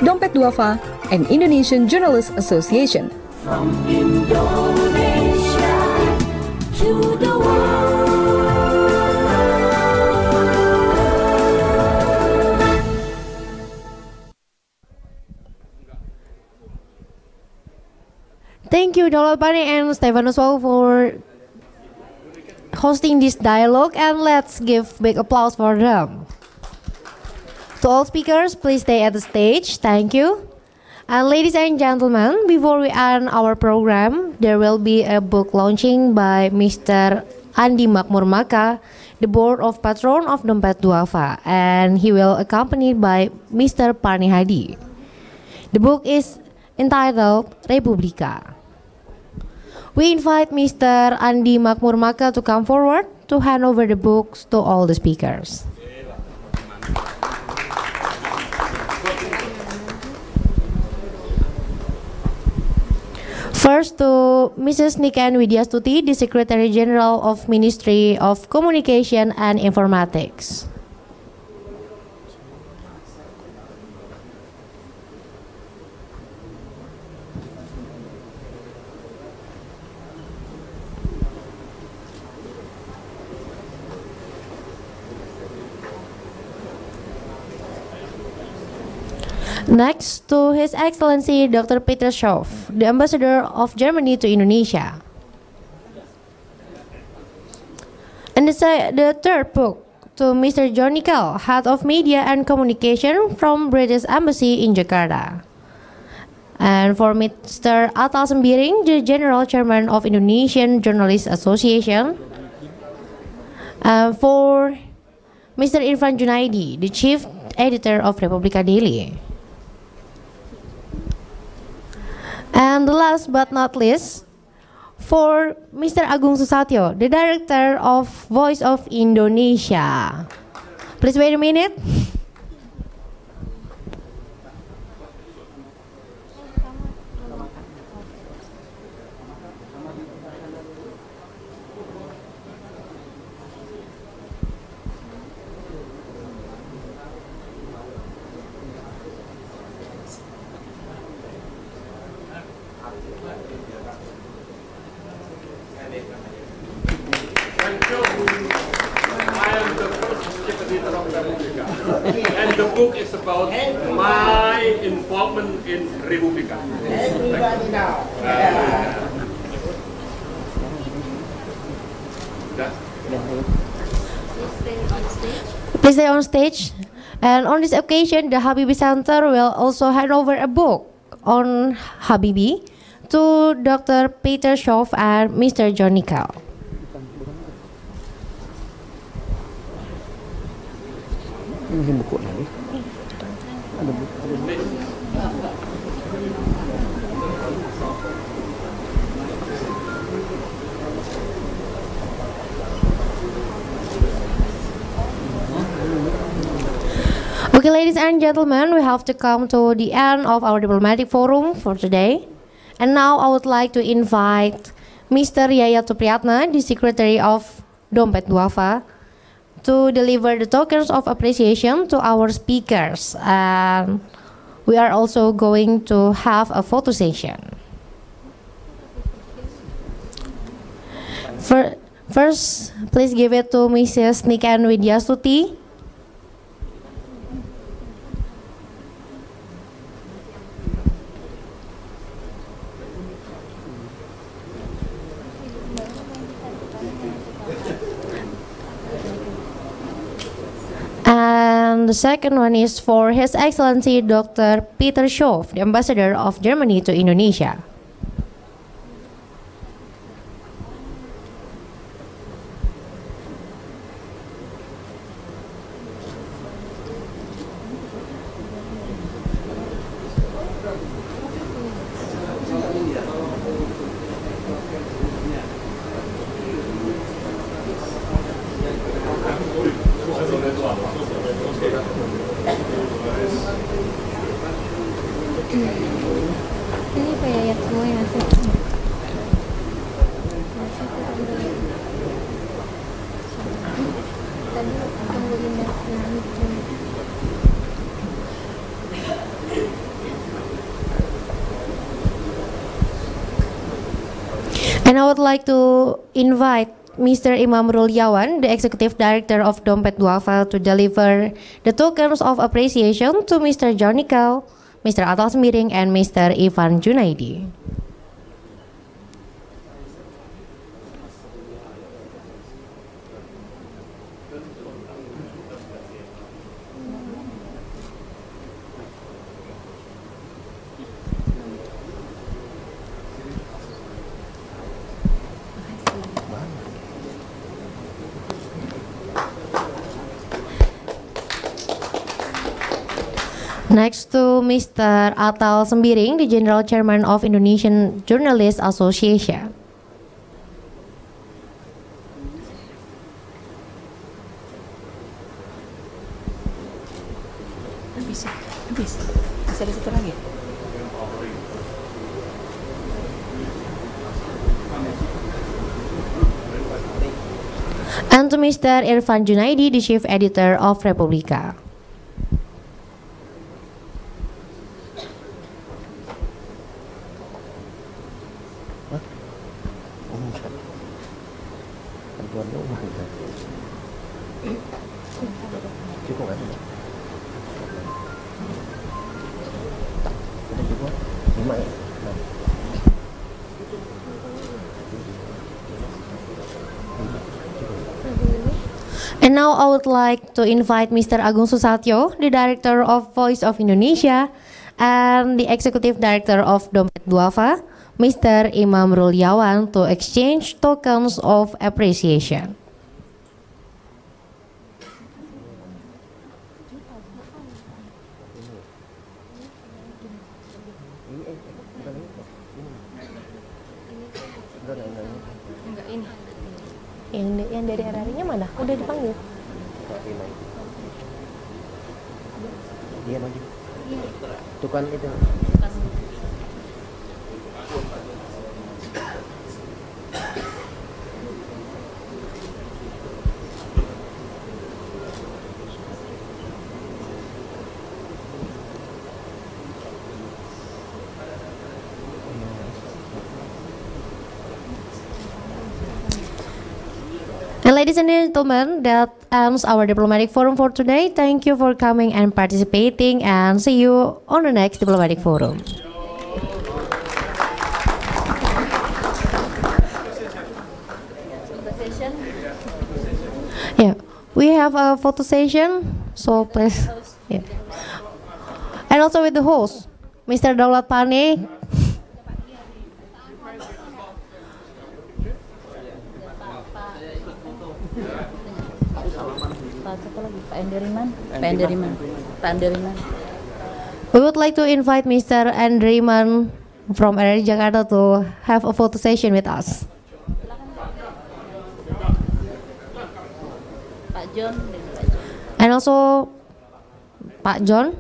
Dompet Duafa, and Indonesian Journalists Association. From Indonesia to the world. Thank you, Dalat Pane and Stefanus Wow, for hosting this dialogue, and let's give big applause for them. To all speakers, please stay at the stage. Thank you. And ladies and gentlemen, before we end our program, there will be a book launching by Mr. Andi Makmur Maka, the board of patron of Dompet Duafa, and he will accompanied by Mr. Parni Hadi. The book is entitled Republika. We invite Mr. Andi Makmur Maka to come forward to hand over the books to all the speakers. First to Mrs. Niken Widyastuti, the Secretary General of Ministry of Communication and Informatics. Next, to His Excellency Dr. Peter Schoff, the Ambassador of Germany to Indonesia. And the third book, to Mr. John Nicol, Head of Media and Communication from British Embassy in Jakarta. And for Mr. Atal Sembiring, the General Chairman of Indonesian Journalists Association. And for Mr. Irfan Junaidi, the Chief Editor of Republika Daily. And the last but not least, for Mr. Agung Susatyo, the Director of Voice of Indonesia. Please wait a minute. And the book is about my involvement in Republika. Everybody now. Please stay on stage. And on this occasion, the Habibie Center will also hand over a book on Habibie to Dr. Peter Schoff and Mr. John Nicol. Ini buku lagi. Ada buku. Okay, ladies and gentlemen, we have to come to the end of our diplomatic forum for today. And now I would like to invite Mr. Yayat Supriyatna, the Secretary of Dompet Duafa, to deliver the tokens of appreciation to our speakers. And we are also going to have a photo session. First, please give it to Mrs. Niken Widyastuti. And the second one is for His Excellency Dr. Peter Schoff, the Ambassador of Germany to Indonesia. Ini Pak Yayat semua yang ngasih. Tadi tunggu Linda. And I would like to invite Mr. Imam Rulyawan, the Executive Director of Dompet Duafa, to deliver the tokens of appreciation to Mr. John Nicol, Mr. Atal Sembiring, and Mr. Irfan Junaidi. Next to Mr. Atal Sembiring, the General Chairman of Indonesian Journalists Association. Habis. Masih ada satu lagi. And to Mr. Irfan Junaidi, the Chief Editor of Republika. And now I would like to invite Mr. Agung Susatyo, the Director of Voice of Indonesia, and the Executive Director of Dompet Duafa, Mr. Imam Rulyawan, to exchange tokens of appreciation. Yang dari RRI-nya mana? Udah dipanggil. Iya maju. Itu kan itu. And ladies and gentlemen, that ends our diplomatic forum for today. Thank you for coming and participating, and see you on the next diplomatic forum. Yeah, we have a photo session, so please. Yeah. And also with the host, Mr. Daulat Pane. We would like to invite Mr. Andriman from RRI Jakarta to have a photo session with us. Pak John. And also Pak John.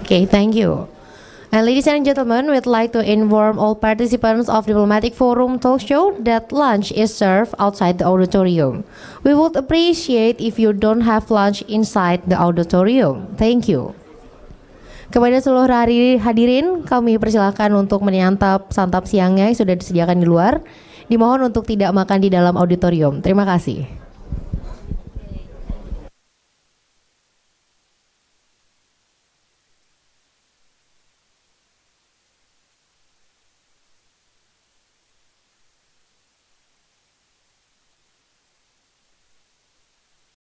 Okay, thank you. And ladies and gentlemen, we'd like to inform all participants of Diplomatic Forum talk show that lunch is served outside the auditorium. We would appreciate if you don't have lunch inside the auditorium. Thank you. Kepada seluruh hadirin, kami persilahkan untuk menyantap santap siangnya yang sudah disediakan di luar. Dimohon untuk tidak makan di dalam auditorium. Terima kasih.